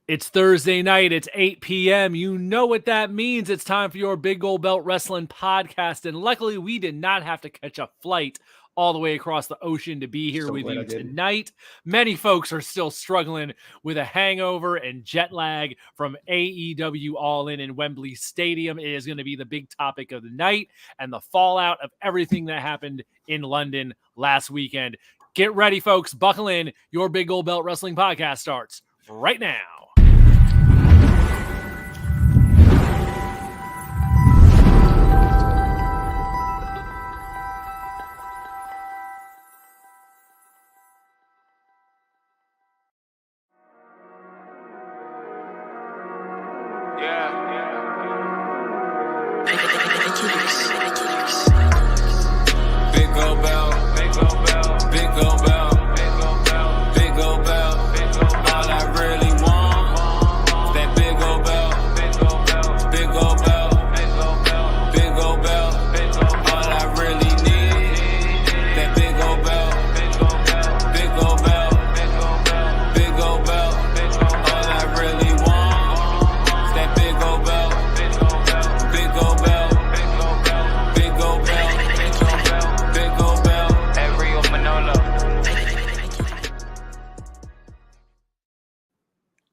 It's Thursday night. It's 8 p.m. You know what that means. It's time for your Big Gold Belt Wrestling podcast. And luckily, we did not have to catch a flight all the way across the ocean to be here with you tonight. Many folks are still struggling with a hangover and jet lag from AEW All In Wembley Stadium. It is going to be the big topic of the night and the fallout of everything that happened in London last weekend. Get ready, folks. Buckle in. Your Big Gold Belt Wrestling podcast starts right now. Big gold belt, big gold belt, big gold belt, big gold belt, big gold belt. All I really want is that big gold belt, big gold belt, big gold belt, big gold belt, big gold belt, big gold belt. All I really need that big gold belt, big gold belt, big gold belt, big gold belt, big gold belt, big gold belt. All I really want is that big gold belt, big gold belt, big gold belt.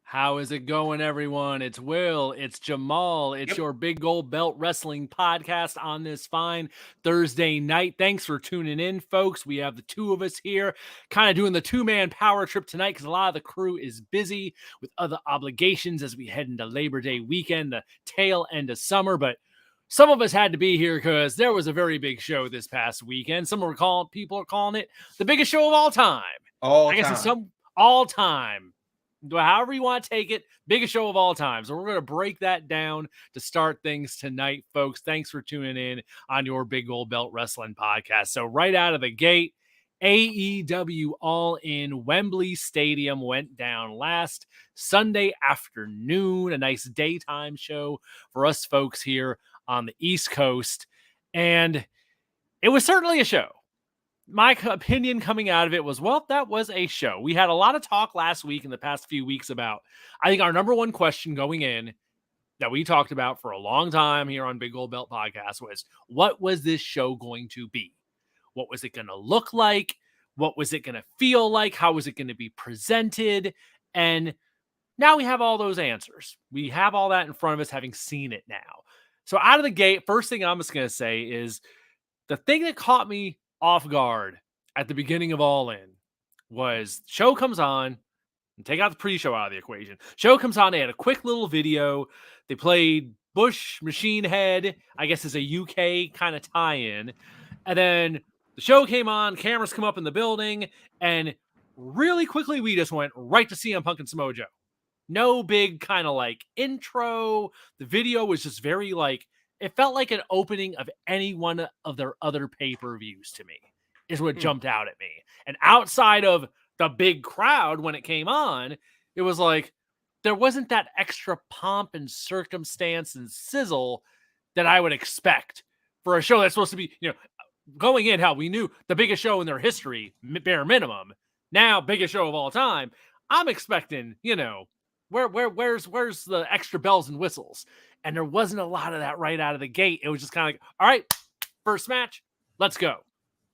How is it going, everyone? It's Will, it's Jamal, it's your Big Gold Belt Wrestling podcast on this fine Thursday night. Thanks for tuning in, folks. We have the two of us here kind of doing the two-man power trip tonight because a lot of the crew is busy with other obligations as we head into Labor Day weekend, the tail end of summer, but some of us had to be here because there was a very big show this past weekend. People are calling it the biggest show of all time. I guess it's some all time. However you want to take it, biggest show of all time. So we're going to break that down to start things tonight, folks. Thanks for tuning in on your Big Gold Belt Wrestling podcast. So right out of the gate, AEW All In Wembley Stadium went down last Sunday afternoon, a nice daytime show for us folks here on the East Coast. And it was certainly a show. My opinion coming out of it was, well, that was a show. We had a lot of talk last week in the past few weeks about, I think our number one question going in that we talked about for a long time here on Big Gold Belt Podcast was, what was this show going to be? What was it going to look like? What was it going to feel like? How was it going to be presented? And now we have all those answers. We have all that in front of us, having seen it now. So out of the gate, first thing I'm just going to say is the thing that caught me off guard at the beginning of All In was show comes on, and take out the pre-show out of the equation. Show comes on, they had a quick little video. They played Bush Machine Head, I guess is a UK kind of tie-in. And then the show came on, cameras come up in the building, and really quickly we just went right to CM Punk and Samoa Joe. No big kind of like intro. The video was just very like, it felt like an opening of any one of their other pay-per-views to me, is what jumped out at me. And outside of the big crowd when it came on, it was like there wasn't that extra pomp and circumstance and sizzle that I would expect for a show that's supposed to be, going in, we knew the biggest show in their history, bare minimum. Now, biggest show of all time. I'm expecting, where's the extra bells and whistles? And there wasn't a lot of that right out of the gate. It was just kind of like, all right, first match, let's go.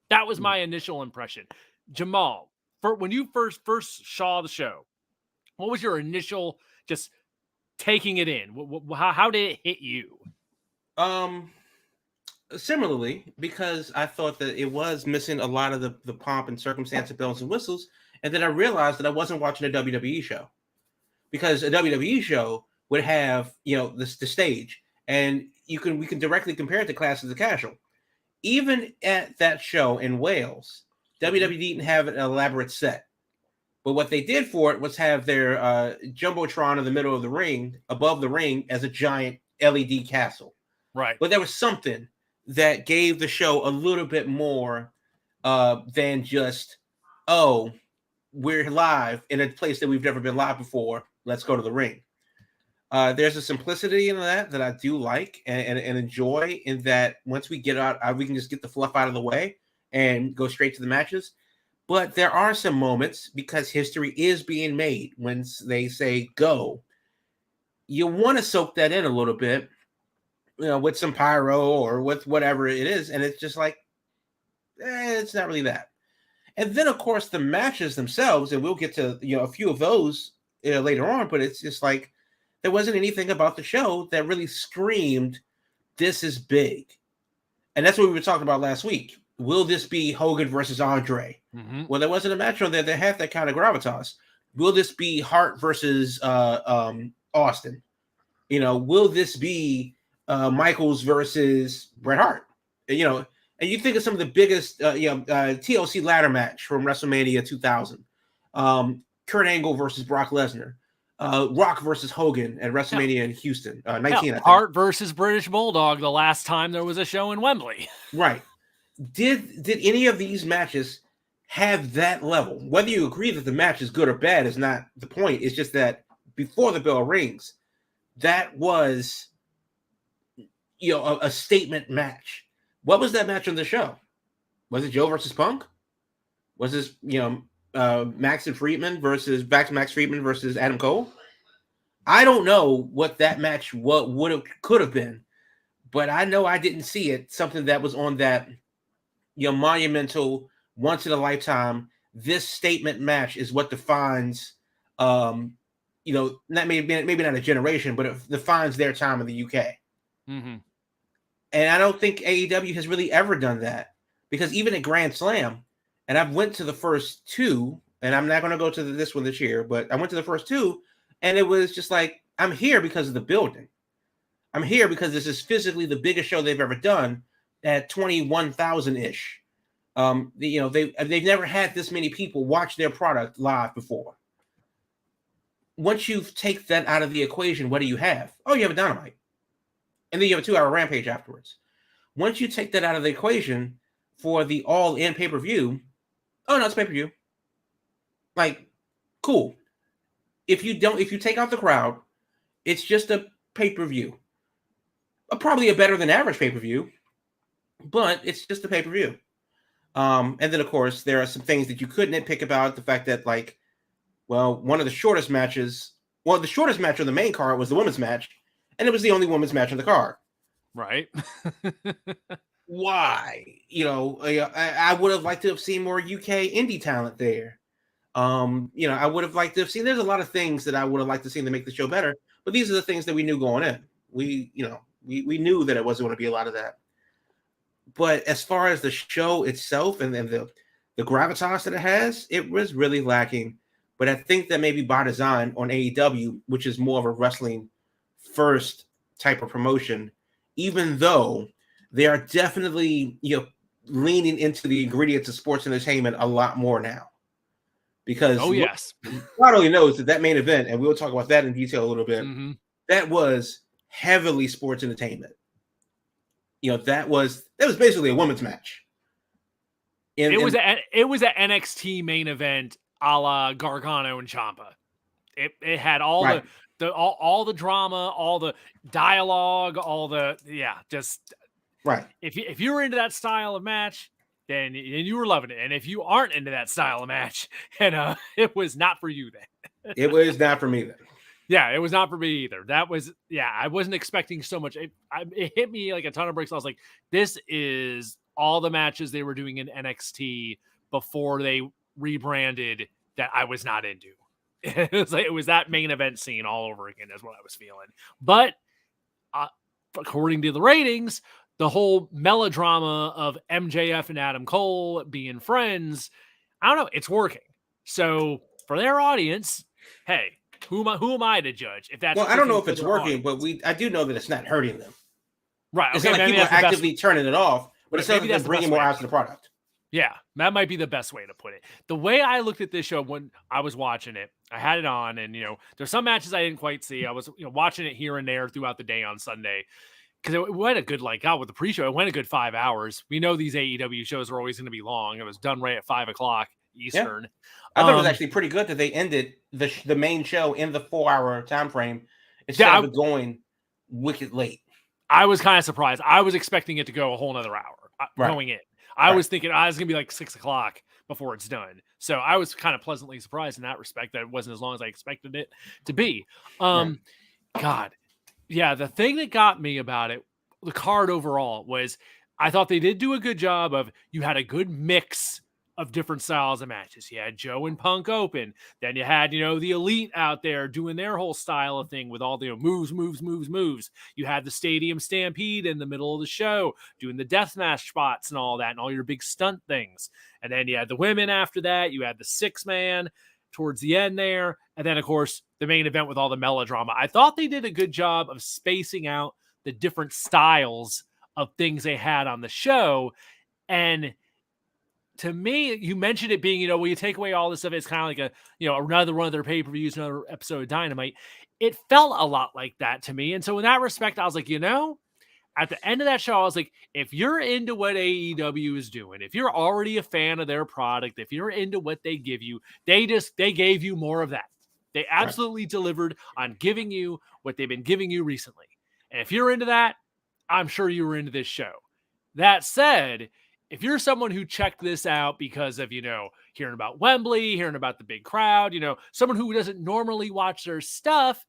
That was my initial impression. Jamal, when you first saw the show, what was your initial just taking it in? How did it hit you? Similarly, because I thought that it was missing a lot of the pomp and circumstance of bells and whistles. And then I realized that I wasn't watching a WWE show, because a WWE show would have, the stage, and we can directly compare it to Clash of the Casual. Even at that show in Wales, WWE didn't have an elaborate set, but what they did for it was have their jumbotron in the middle of the ring, above the ring, as a giant LED castle. Right. But there was something that gave the show a little bit more than just, oh, we're live in a place that we've never been live before. Let's go to the ring. There's a simplicity in that I do like and enjoy, in that once we get out, we can just get the fluff out of the way and go straight to the matches. But there are some moments, because history is being made when they say go, you want to soak that in a little bit, with some pyro or with whatever it is, and it's just like, it's not really that. And then, of course, the matches themselves, and we'll get to a few of those later on, but it's just like there wasn't anything about the show that really screamed, "This is big." And that's what we were talking about last week. Will this be Hogan versus Andre? Mm-hmm. Well, there wasn't a match on there that had that kind of gravitas. Will this be Hart versus Austin? Will this be Michaels versus Bret Hart? And you think of some of the biggest, TLC ladder match from WrestleMania 2000, Kurt Angle versus Brock Lesnar, Rock versus Hogan at WrestleMania in Houston, 19. I think. Hart versus British Bulldog the last time there was a show in Wembley. Right. Did any of these matches have that level? Whether you agree that the match is good or bad is not the point. It's just that before the bell rings, that was a statement match. What was that match on the show? Was it Joe versus Punk? Was this Max Friedman versus Adam Cole? I don't know what that match could have been, but I know I didn't see it. Something that was on that monumental, once in a lifetime. This statement match is what defines, not maybe not a generation, but it defines their time in the UK. Mm-hmm. And I don't think AEW has really ever done that, because even at Grand Slam, and I've went to the first two, and I'm not going to go to this one this year, but I went to the first two, and it was just like, I'm here because of the building. I'm here because this is physically the biggest show they've ever done at 21,000-ish. They've never had this many people watch their product live before. Once you take that out of the equation, what do you have? Oh, you have a Dynamite. And then you have a 2-hour Rampage afterwards. Once you take that out of the equation for the All In pay-per-view, oh no, it's pay-per-view. Like, cool. If you take out the crowd, it's just a pay-per-view. Probably a better than average pay-per-view, but it's just a pay-per-view. And then, of course, there are some things that you could nitpick about. The fact that, one of the shortest matches, the shortest match on the main card was the women's match, and it was the only women's match on the card. Right. Why? I would have liked to have seen more UK indie talent there. I would have liked to have seen. There's a lot of things that I would have liked to see to make the show better, but these are the things that we knew going in. We knew that it wasn't going to be a lot of that. But as far as the show itself and the gravitas that it has, it was really lacking. But I think that maybe by design on AEW, which is more of a wrestling first type of promotion, even though they are definitely leaning into the ingredients of sports entertainment a lot more now. Because God only knows that main event, and we'll talk about that in detail a little bit, that was heavily sports entertainment. That was basically a women's match. It was an NXT main event a la Gargano and Ciampa. It had all all the drama, all the dialogue, just right. If you were into that style of match, then you were loving it. And if you aren't into that style of match, and it was not for you then. It was not for me then. Yeah, it was not for me either. That was, I wasn't expecting so much. It hit me like a ton of bricks. I was like, this is all the matches they were doing in NXT before they rebranded that I was not into. It was that main event scene all over again is what I was feeling. But according to the ratings, the whole melodrama of MJF and Adam Cole being friends, I don't know, it's working. So for their audience, hey, who am I to judge? If that's I don't know if it's working, but I do know that it's not hurting them. Right. It's not like people are actively turning it off, but it's not like bringing more out to the product. Yeah, that might be the best way to put it. The way I looked at this show when I was watching it, I had it on, and there's some matches I didn't quite see. I was watching it here and there throughout the day on Sunday because it went a good with the pre-show. It went a good 5 hours. We know these AEW shows are always going to be long. It was done right at 5:00 Eastern. Yeah. I thought it was actually pretty good that they ended the main show in the 4-hour time frame instead of going wicked late. I was kind of surprised. I was expecting it to go a whole nother hour going in. I was thinking I was going to be like 6:00 before it's done. So I was kind of pleasantly surprised in that respect that it wasn't as long as I expected it to be. God, yeah, the thing that got me about it, the card overall, was I thought they did do a good job of, you had a good mix of different styles of matches. You had Joe and Punk open. Then you had, the Elite out there doing their whole style of thing with all the moves. You had the Stadium Stampede in the middle of the show doing the deathmatch spots and all that and all your big stunt things. And then you had the women after that. You had the 6-man towards the end there. And then, of course, the main event with all the melodrama. I thought they did a good job of spacing out the different styles of things they had on the show. And to me, you mentioned it being, when you take away all this stuff, it's kind of like another one of their pay-per-views, another episode of Dynamite. It felt a lot like that to me. And so in that respect, I was like, at the end of that show, I was like, if you're into what AEW is doing, if you're already a fan of their product, if you're into what they give you, they gave you more of that. They absolutely delivered on giving you what they've been giving you recently. And if you're into that, I'm sure you were into this show. That said, if you're someone who checked this out because of, hearing about Wembley, hearing about the big crowd, someone who doesn't normally watch their stuff,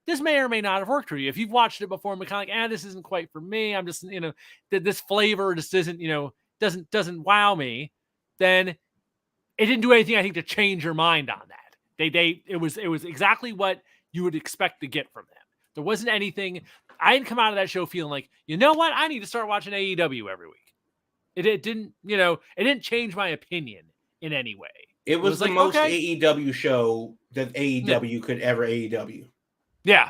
this may or may not have worked for you. If you've watched it before and been kind of like, this isn't quite for me, I'm just, this flavor just isn't, doesn't wow me, then it didn't do anything, I think, to change your mind on that. It was exactly what you would expect to get from them. There wasn't anything. I didn't come out of that show feeling like, you know what, I need to start watching AEW every week. It didn't, it didn't change my opinion in any way. It was the most AEW show that AEW could ever AEW. Yeah.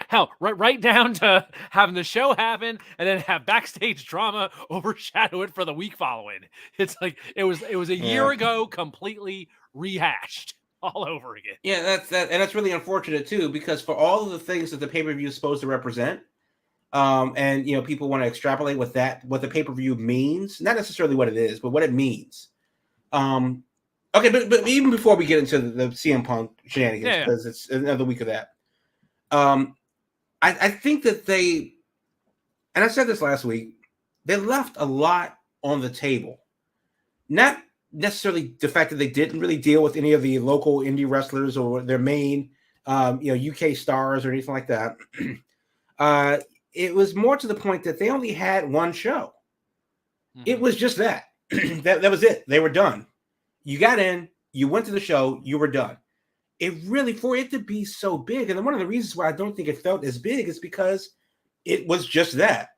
Hell, right down to having the show happen and then have backstage drama overshadow it for the week following. It's like it was a year ago, completely rehashed all over again. Yeah, that's really unfortunate too, because for all of the things that the pay-per-view is supposed to represent, and people want to extrapolate what the pay-per-view means, not necessarily what it is, but what it means. Okay, but even before we get into the CM Punk shenanigans, because it's another week of that. I think that and I said this last week, they left a lot on the table. Not necessarily the fact that they didn't really deal with any of the local indie wrestlers or their main, UK stars or anything like that. It was more to the point that they only had one show. Mm-hmm. It was just that. that was it. They were done. You got in, you went to the show, you were done. It really, for it to be so big, and one of the reasons why I don't think it felt as big is because it was just that.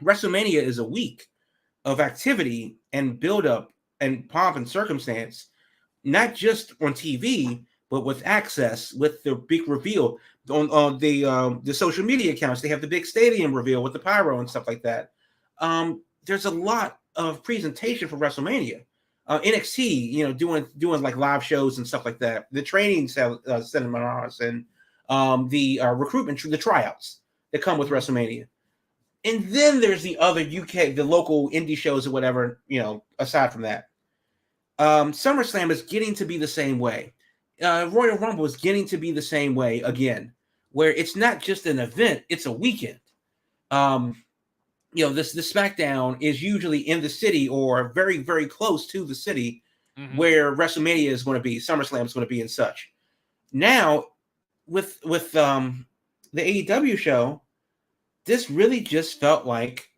WrestleMania is a week of activity and buildup and pomp and circumstance, not just on TV, but with access, with the big reveal on the social media accounts. They have the big stadium reveal with the pyro and stuff like that. There's a lot of presentation for WrestleMania. NXT, doing like live shows and stuff like that. The training seminars and the recruitment, the tryouts that come with WrestleMania. And then there's the other UK, the local indie shows or whatever, aside from that. SummerSlam is getting to be the same way. Royal Rumble is getting to be the same way again, where it's not just an event, it's a weekend. This SmackDown is usually in the city or very, very close to the city where WrestleMania is going to be, SummerSlam is going to be and such. Now, with the AEW show, this really just felt like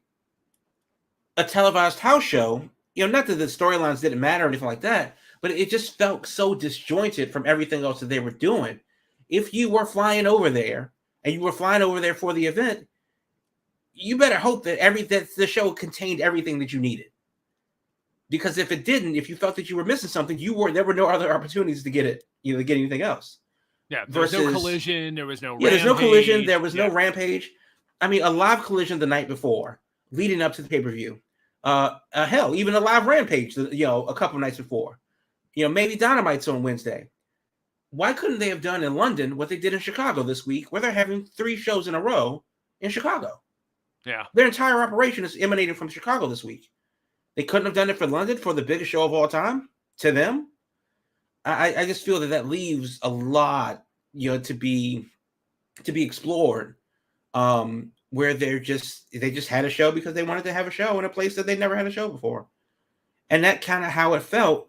a televised house show. Not that the storylines didn't matter or anything like that, but it just felt so disjointed from everything else that they were doing. If you were flying over there and you were flying over there for the event, you better hope that the show contained everything that you needed. Because if it didn't, if you felt that you were missing something, there were no other opportunities to get it, to get anything else. Yeah, there was no collision, there was no rampage. There's no collision, there was no rampage. I mean, a live collision the night before, leading up to the pay-per-view. Hell, even a live rampage, a couple nights before. Maybe Dynamite's on Wednesday. Why couldn't they have done in London what they did in Chicago this week, where they're having 3 shows in a row in Chicago? Yeah. Their entire operation is emanating from Chicago this week. They couldn't have done it for London, for the biggest show of all time, to them. I just feel that leaves a lot, to be explored. Where they just had a show because they wanted to have a show in a place that they never had a show before. And that kind of how it felt.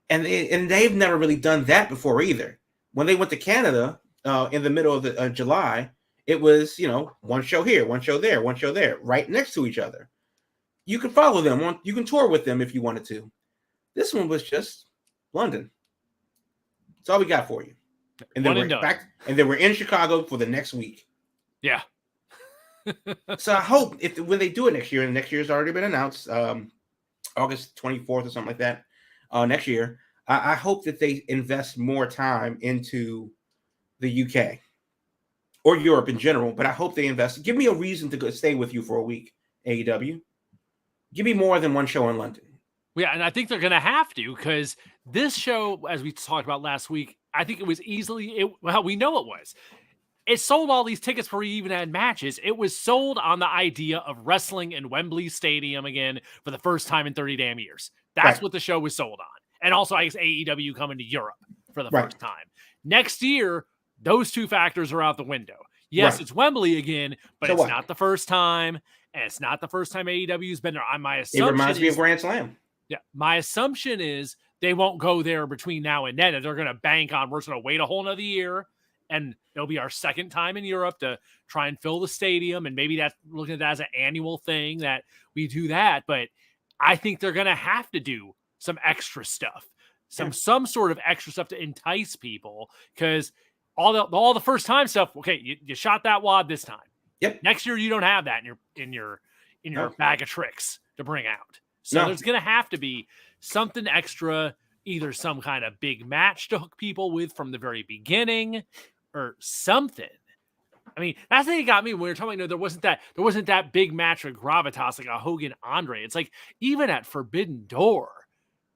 And they've never really done that before either. When they went to Canada, in the middle of the July, it was, one show here, one show there, one show there, right next to each other. You could follow them. You can tour with them if you wanted to. This one was just London. That's all we got for you. And then we're back, and then we're in Chicago for the next week. Yeah. So I hope when they do it next year, and next year's already been announced, August 24th or something like that, next year, I hope that they invest more time into the UK or Europe in general, but I hope they invest. Give me a reason to go stay with you for a week, AEW. Give me more than one show in London. Yeah, and I think they're going to have to, because this show, as we talked about last week, I think it was we know it was. It sold all these tickets before you even had matches. It was sold on the idea of wrestling in Wembley Stadium again for the first time in 30 damn years. That's what the show was sold on. And also, I guess AEW coming to Europe for the first time. Next year, those two factors are out the window. Yes, it's Wembley again, but it's not the first time. And it's not the first time AEW's been there. My assumption it reminds me of Grand Slam. Yeah, my assumption is they won't go there between now and then. And they're going to bank on, we're just going to wait a whole nother year. And it'll be our second time in Europe to try and fill the stadium. And maybe that's looking at that as an annual thing that we do that. But I think they're going to have to do some extra stuff, some sort of extra stuff to entice people, because all the first time stuff. Okay, you shot that wad this time. Yep. Next year you don't have that in your bag of tricks to bring out. So there's going to have to be something extra, either some kind of big match to hook people with from the very beginning, or something. I mean, that's the thing that got me when we were talking. There wasn't that big match with gravitas like a Hogan Andre. It's like even at Forbidden Door,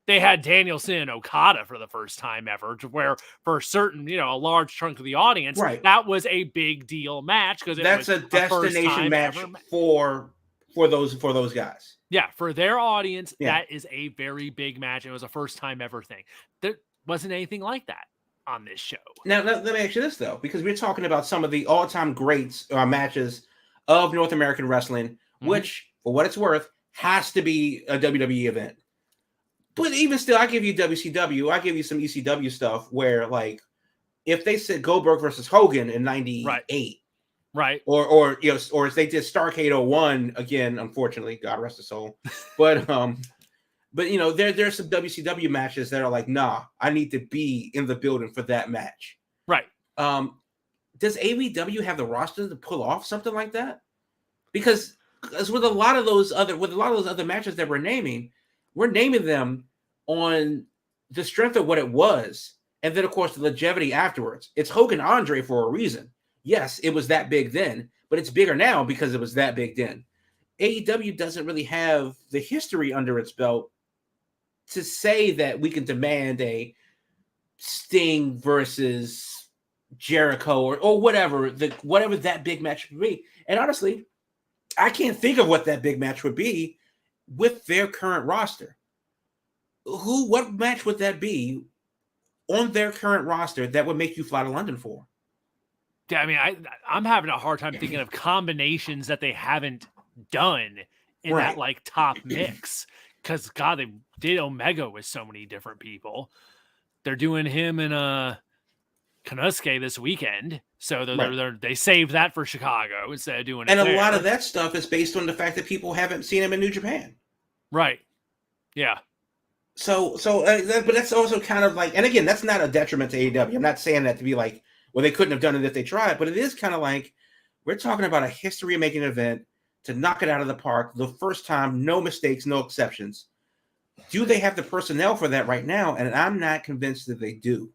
they had Danielson and Okada for the first time ever, to where for a certain, a large chunk of the audience, that was a big deal match, because that's a destination match for those guys. Yeah, for their audience, that is a very big match. It was a first time ever thing. There wasn't anything like that on this show. Now, let me ask you this, though, because we're talking about some of the all-time greats matches of North American wrestling, which, for what it's worth, has to be a WWE event. But even still, I give you WCW. I give you some ECW stuff where, like, if they said Goldberg versus Hogan in 98, right, or if they did Starrcade 01 again, unfortunately, God rest his soul, but there's some WCW matches that are like, nah, I need to be in the building for that match. Right. Does AEW have the roster to pull off something like that? Because with a lot of those other matches that we're naming them on the strength of what it was, and then of course the longevity afterwards. It's Hogan Andre for a reason. Yes, it was that big then, but it's bigger now because it was that big then. AEW doesn't really have the history under its belt to say that we can demand a Sting versus Jericho or whatever that big match would be. And honestly, I can't think of what that big match would be with their current roster. What match would that be on their current roster that would make you fly to London for? Yeah, I mean, I'm having a hard time thinking of combinations that they haven't done in that like top mix. Because God, they did Omega with so many different people. They're doing him in Konosuke this weekend, so they saved that for Chicago instead of doing it. And a lot of that stuff is based on the fact that people haven't seen him in New Japan. Right. Yeah. So, but that's also kind of like, and again, that's not a detriment to AEW. I'm not saying that to be like, well, they couldn't have done it if they tried, but it is kind of like we're talking about a history-making event to knock it out of the park the first time, no mistakes, no exceptions. Do they have the personnel for that right now? And I'm not convinced that they do.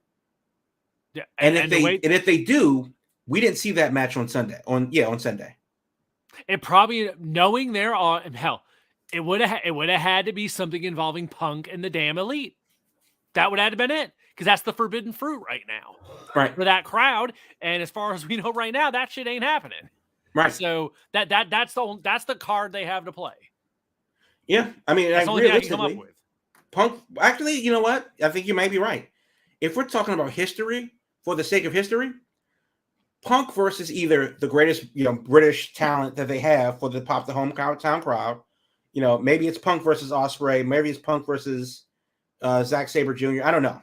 Yeah, and if they do, we didn't see that match on Sunday. On Sunday. It probably, knowing they're on, hell, it would have had to be something involving Punk and the damn Elite. That would have been it, because that's the forbidden fruit right now, right, for that crowd. And as far as we know right now, that shit ain't happening. Right. So that's the card they have to play. Yeah, I mean, that's the only thing I can come up with. Punk. Actually, you know what? I think you might be right. If we're talking about history for the sake of history, Punk versus either the greatest British talent that they have for the pop the hometown crowd. Maybe it's Punk versus Ospreay. Maybe it's Punk versus Zack Sabre Jr. I don't know.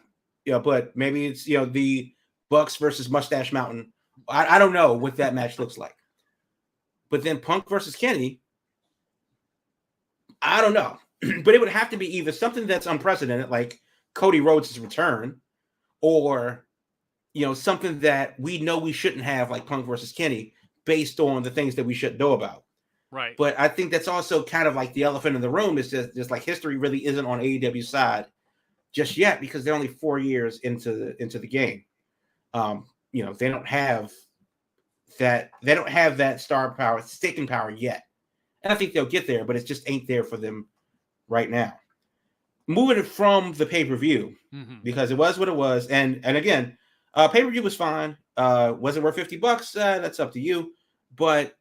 But maybe it's the Bucks versus Mustache Mountain. I don't know what that match looks like. But then Punk versus Kenny, I don't know. But it would have to be either something that's unprecedented, like Cody Rhodes' return, or something that we know we shouldn't have, like Punk versus Kenny, based on the things that we should know about. Right. But I think that's also kind of like the elephant in the room is just like history really isn't on AEW's side just yet because they're only 4 years into the game. They don't have that star power, sticking power yet. And I think they'll get there, but it just ain't there for them right now. Moving it from the pay-per-view, because it was what it was. And again, pay-per-view was fine. Was it worth $50? That's up to you. But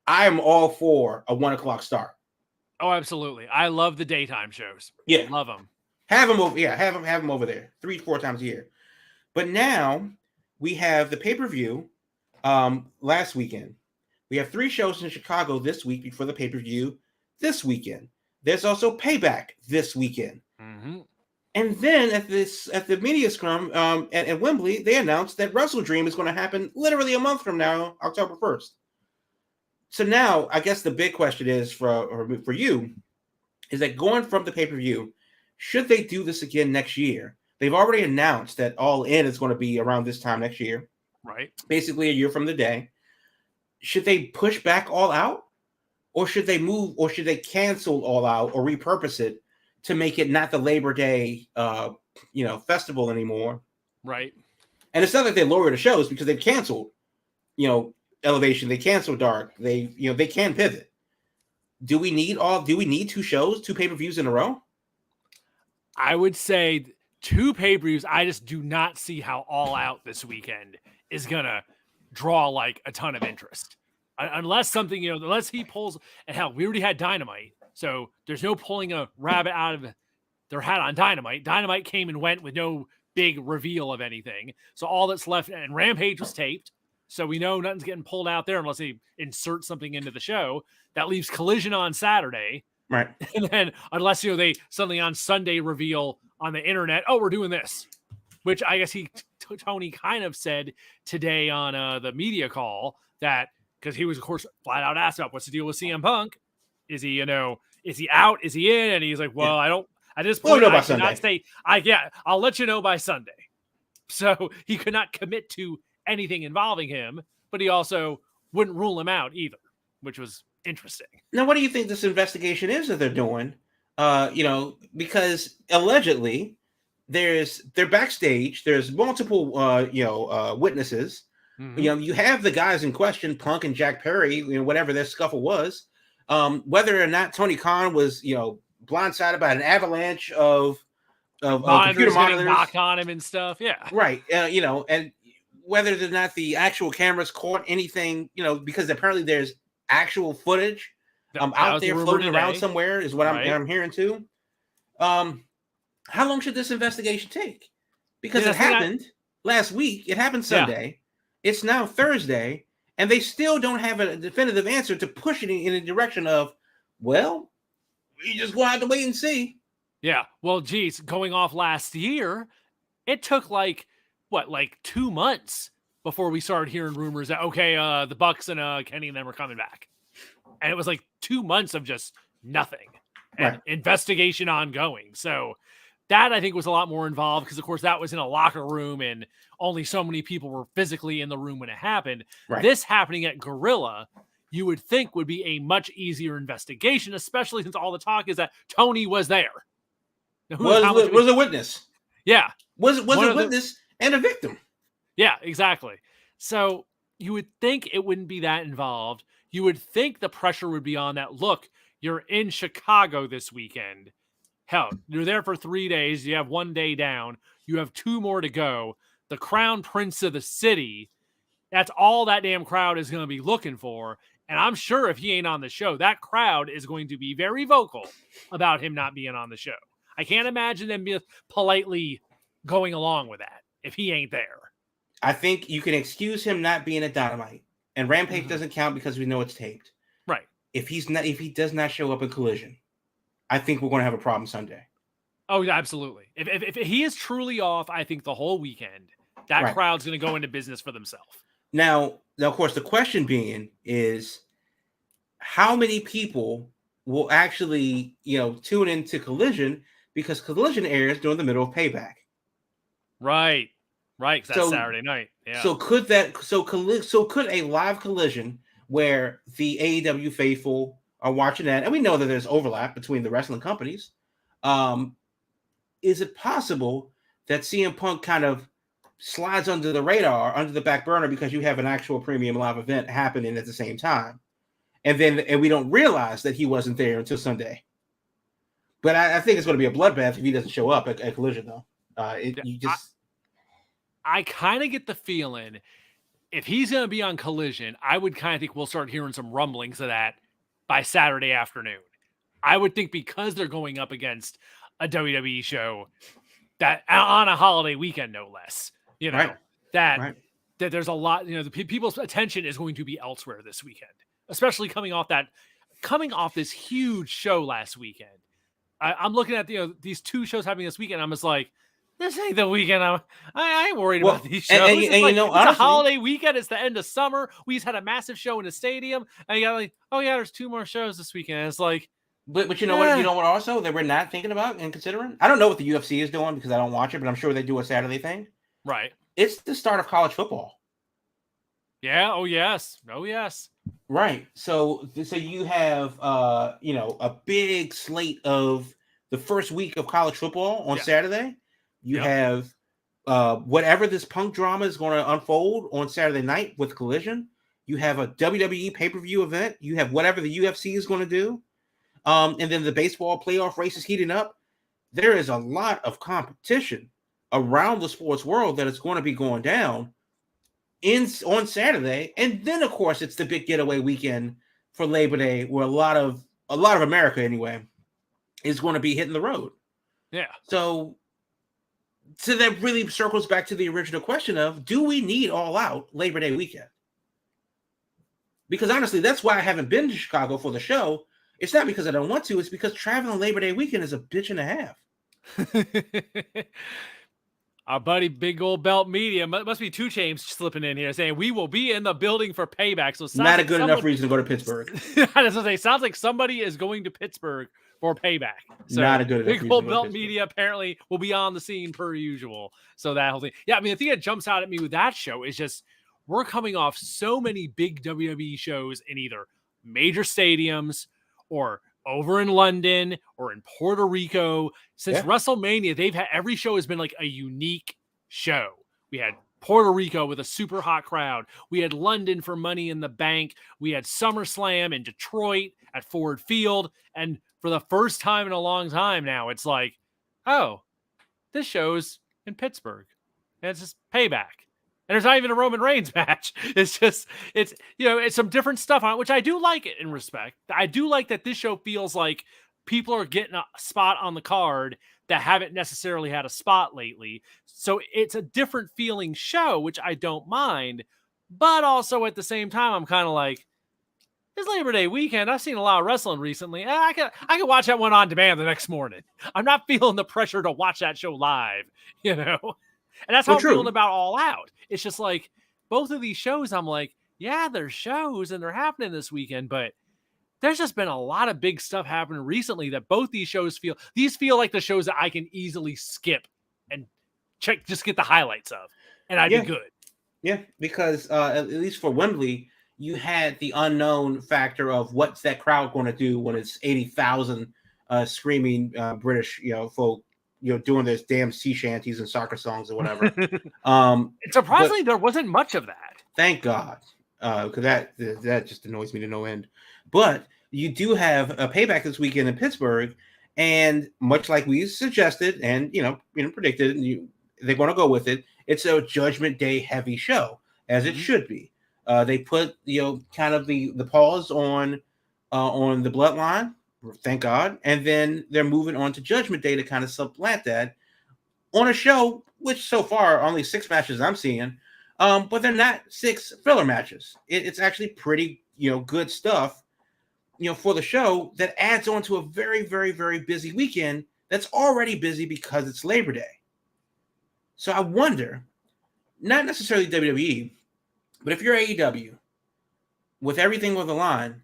I'm all for a 1 o'clock start. Oh, absolutely. I love the daytime shows. Yeah. Love them. Have them over. Yeah, have them over there 3-4 times a year. But now we have the pay-per-view last weekend. We have 3 shows in Chicago this week before the pay-per-view this weekend. There's also Payback this weekend. And then at the media scrum at Wembley, they announced that Wrestle Dream is going to happen literally a month from now, October 1st. So now, I guess the big question is for you is that going from the pay-per-view, should they do this again next year? They've already announced that All In is going to be around this time next year. Right. Basically a year from the day. Should they push back All Out? Or should they move, or should they cancel All Out or repurpose it to make it not the Labor Day festival anymore? Right. And it's not like they lower the shows because they've canceled, Elevation, they canceled Dark. They can pivot. Do we need 2 shows, 2 pay-per-views in a row? I would say 2 pay-per-views. I just do not see how All Out this weekend is gonna draw like a ton of interest. Unless something, unless he pulls, and hell, we already had Dynamite, so there's no pulling a rabbit out of their hat on Dynamite. Dynamite came and went with no big reveal of anything. So all that's left, and Rampage was taped, so we know nothing's getting pulled out there unless they insert something into the show. That leaves Collision on Saturday. Right. And then unless, they suddenly on Sunday reveal on the internet, oh, we're doing this, which I guess Tony kind of said today on the media call that, because he was, of course, flat out asked about what's the deal with CM Punk. Is he, is he out? Is he in? And he's like, well, I don't, at this point, I cannot say, I'll let you know by Sunday. So he could not commit to anything involving him, but he also wouldn't rule him out either, which was interesting. Now, what do you think this investigation is that they're doing? Because allegedly they're backstage. There's multiple, witnesses. You have the guys in question, Punk and Jack Perry, whatever their scuffle was, whether or not Tony Khan was, blindsided by an avalanche of computer monitors knocked on him and stuff. Yeah. Right. And whether or not the actual cameras caught anything, because apparently there's actual footage out there floating around somewhere is what I'm hearing too. How long should this investigation take? Because it happened last week. It happened Sunday. Yeah. It's now Thursday, and they still don't have a definitive answer to push it in the direction of, well, we just going to have to wait and see. Yeah. Well, geez, going off last year, it took like 2 months before we started hearing rumors that, okay, the Bucks and Kenny and them were coming back. And it was like 2 months of just nothing and investigation ongoing. So that I think was a lot more involved because, of course, that was in a locker room and only so many people were physically in the room when it happened. Right. This happening at Gorilla, you would think would be a much easier investigation, especially since all the talk is that Tony was there. Was a witness. Yeah. Was a witness and a victim. Yeah, exactly. So you would think it wouldn't be that involved. You would think the pressure would be on that. Look, you're in Chicago this weekend. Hell, you're there for 3 days. You have 1 day down. You have 2 more to go. The crown prince of the city, that's all that damn crowd is going to be looking for. And I'm sure if he ain't on the show, that crowd is going to be very vocal about him not being on the show. I can't imagine them being politely going along with that if he ain't there. I think you can excuse him not being at Dynamite. And Rampage doesn't count because we know it's taped. Right. If he does not show up in Collision, I think we're going to have a problem Sunday. Oh, yeah, absolutely. If he is truly off, I think the whole weekend, That Right. crowd's going to go into business for themselves. Now, of course, the question being is how many people will actually, tune into Collision because Collision airs during the middle of Payback. Right. Because that's So, Saturday night. Yeah. so could a live Collision where the AEW faithful are watching that, and we know that there's overlap between the wrestling companies. Is it possible that CM Punk kind of slides under the radar, under the back burner, because you have an actual premium live event happening at the same time, and we don't realize that he wasn't there until Sunday? But I think it's going to be a bloodbath if he doesn't show up at Collision, though. I kind of get the feeling if he's going to be on Collision, I would kind of think we'll start hearing some rumblings of that by Saturday afternoon. I would think because they're going up against a WWE show that on a holiday weekend, no less, Right. that there's a lot, the people's attention is going to be elsewhere this weekend, especially coming off this huge show last weekend. I'm looking at these two shows happening this weekend. I'm just like, this ain't the weekend. I ain't worried about these shows. And it's honestly, a holiday weekend. It's the end of summer. We just had a massive show in the stadium, and you got like, oh yeah, there's 2 more shows this weekend. And it's like, but you know what? You know what? Also, that we're not thinking about and considering. I don't know what the UFC is doing because I don't watch it, but I'm sure they do a Saturday thing. Right. It's the start of college football. Yeah. Oh yes. Right. So you have a big slate of the first week of college football on Saturday. You have whatever this Punk drama is going to unfold on Saturday night with Collision. You have a WWE pay-per-view event. You have whatever the UFC is going to do. And then the baseball playoff race is heating up. There is a lot of competition around the sports world that is going to be going down on Saturday. And then, of course, it's the big getaway weekend for Labor Day, where a lot of America, anyway, is going to be hitting the road. Yeah. So that really circles back to the original question of, do we need All Out Labor Day weekend? Because honestly, that's why I haven't been to Chicago for the show. It's not because I don't want to. It's because traveling Labor Day weekend is a bitch and a half. Our buddy Big Old Belt Media must be 2 Chainz slipping in here saying we will be in the building for Payback. So not a good enough reason to go to Pittsburgh. I was gonna say, sounds like somebody is going to Pittsburgh for Payback. So not a good enough Big Old Belt Media apparently will be on the scene per usual. So that whole thing. Yeah, I mean, the thing that jumps out at me with that show is just we're coming off so many big WWE shows in either major stadiums or over in London or in Puerto Rico. Since WrestleMania, they've had every show has been like a unique show. We had Puerto Rico with a super hot crowd. We had London for Money in the Bank. We had SummerSlam in Detroit at Ford Field. And for the first time in a long time now, it's like, oh, this show's in Pittsburgh. And it's just Payback. And there's not even a Roman Reigns match. It's some different stuff on it, which I do like it in respect. I do like that this show feels like people are getting a spot on the card that haven't necessarily had a spot lately. So it's a different feeling show, which I don't mind. But also at the same time, I'm kind of like, it's Labor Day weekend. I've seen a lot of wrestling recently. I can watch that one on demand the next morning. I'm not feeling the pressure to watch that show live, And that's how I'm feeling about All Out. It's just like both of these shows, I'm like, yeah, they're shows and they're happening this weekend, but there's just been a lot of big stuff happening recently that both these shows feel like the shows that I can easily skip and just get the highlights of, and I'd be good. Yeah, because at least for Wembley, you had the unknown factor of what's that crowd going to do when it's 80,000 screaming British, folk, doing those damn sea shanties and soccer songs or whatever. Surprisingly, there wasn't much of that. Thank God, because that just annoys me to no end. But you do have a Payback this weekend in Pittsburgh, and much like we suggested and predicted, they're going to go with it. It's a Judgment Day heavy show, as it should be. They put kind of the pause on the Bloodline. Thank God. And then they're moving on to Judgment Day to kind of supplant that on a show, which so far only 6 matches I'm seeing, but they're not 6 filler matches. It's actually pretty, good stuff, for the show that adds on to a very, very, very busy weekend that's already busy because it's Labor Day. So I wonder, not necessarily WWE, but if you're AEW, with everything on the line,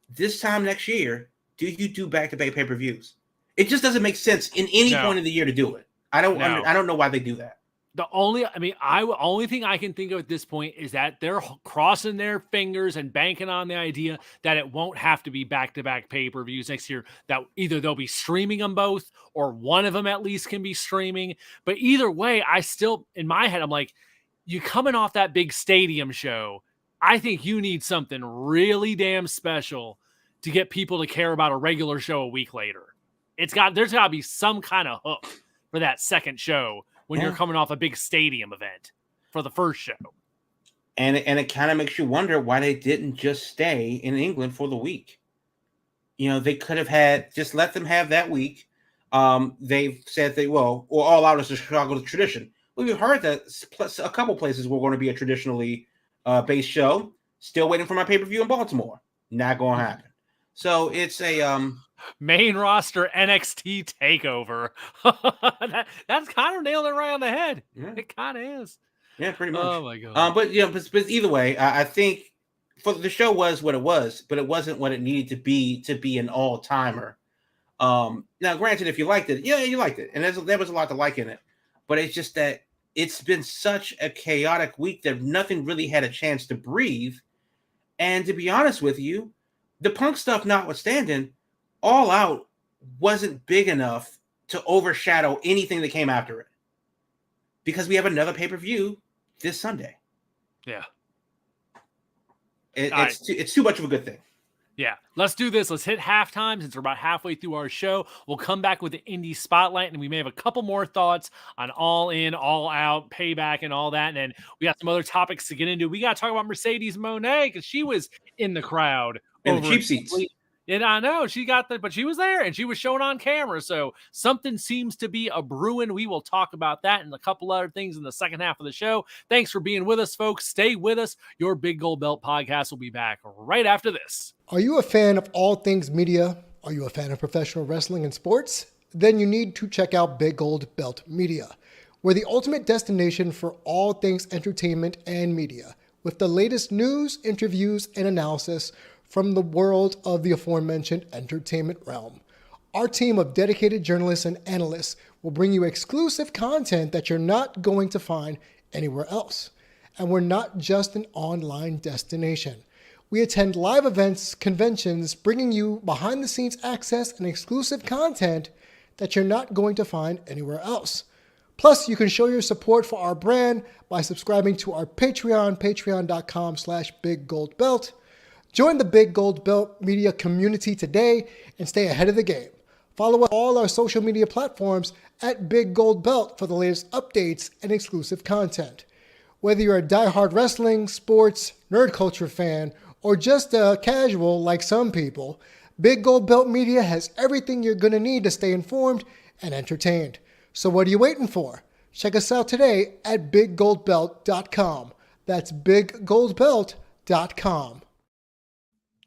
this time next year, do you do back-to-back pay-per-views? It just doesn't make sense in any point of the year to do it. I don't know why they do that. The only thing I can think of at this point is that they're crossing their fingers and banking on the idea that it won't have to be back-to-back pay-per-views next year, that either they'll be streaming them both or one of them at least can be streaming. But either way, I still, in my head, I'm like, you coming off that big stadium show, I think you need something really damn special to get people to care about a regular show a week later. There's got to be some kind of hook for that second show when you're coming off a big stadium event for the first show. And it kind of makes you wonder why they didn't just stay in England for the week. They could have just let them have that week. They've said All Out is a Chicago tradition. Well, we've heard that plus a couple places were going to be a traditionally based show. Still waiting for my pay-per-view in Baltimore. Not going to happen. So it's a main roster NXT takeover. That's kind of nailed it right on the head. Yeah. It kind of is. Yeah, pretty much. Oh my god. But either way, I think for the show was what it was, but it wasn't what it needed to be an all-timer. Now, granted, if you liked it, you liked it, and there was a lot to like in it. But it's just that it's been such a chaotic week that nothing really had a chance to breathe. And to be honest with you, the Punk stuff notwithstanding, All Out wasn't big enough to overshadow anything that came after it. Because we have another pay-per-view this Sunday. Yeah. It's too much of a good thing. Yeah, let's do this. Let's hit halftime since we're about halfway through our show. We'll come back with the indie spotlight, and we may have a couple more thoughts on All In, All Out, Payback, and all that. And then we got some other topics to get into. We got to talk about Mercedes Moné because she was in the crowd. In the cheap seats. And I know but she was there and she was shown on camera. So something seems to be a brewing. We will talk about that and a couple other things in the second half of the show. Thanks for being with us, folks. Stay with us. Your Big Gold Belt podcast will be back right after this. Are you a fan of all things media? Are you a fan of professional wrestling and sports? Then you need to check out Big Gold Belt Media. We're the ultimate destination for all things entertainment and media, with the latest news, interviews, and analysis from the world of the aforementioned entertainment realm. Our team of dedicated journalists and analysts will bring you exclusive content that you're not going to find anywhere else. And we're not just an online destination. We attend live events, conventions, bringing you behind-the-scenes access and exclusive content that you're not going to find anywhere else. Plus, you can show your support for our brand by subscribing to our Patreon, patreon.com/BigGoldBelt. Join the Big Gold Belt Media community today and stay ahead of the game. Follow all our social media platforms at Big Gold Belt for the latest updates and exclusive content. Whether you're a diehard wrestling, sports, nerd culture fan, or just a casual like some people, Big Gold Belt Media has everything you're going to need to stay informed and entertained. So what are you waiting for? Check us out today at BigGoldBelt.com. That's BigGoldBelt.com.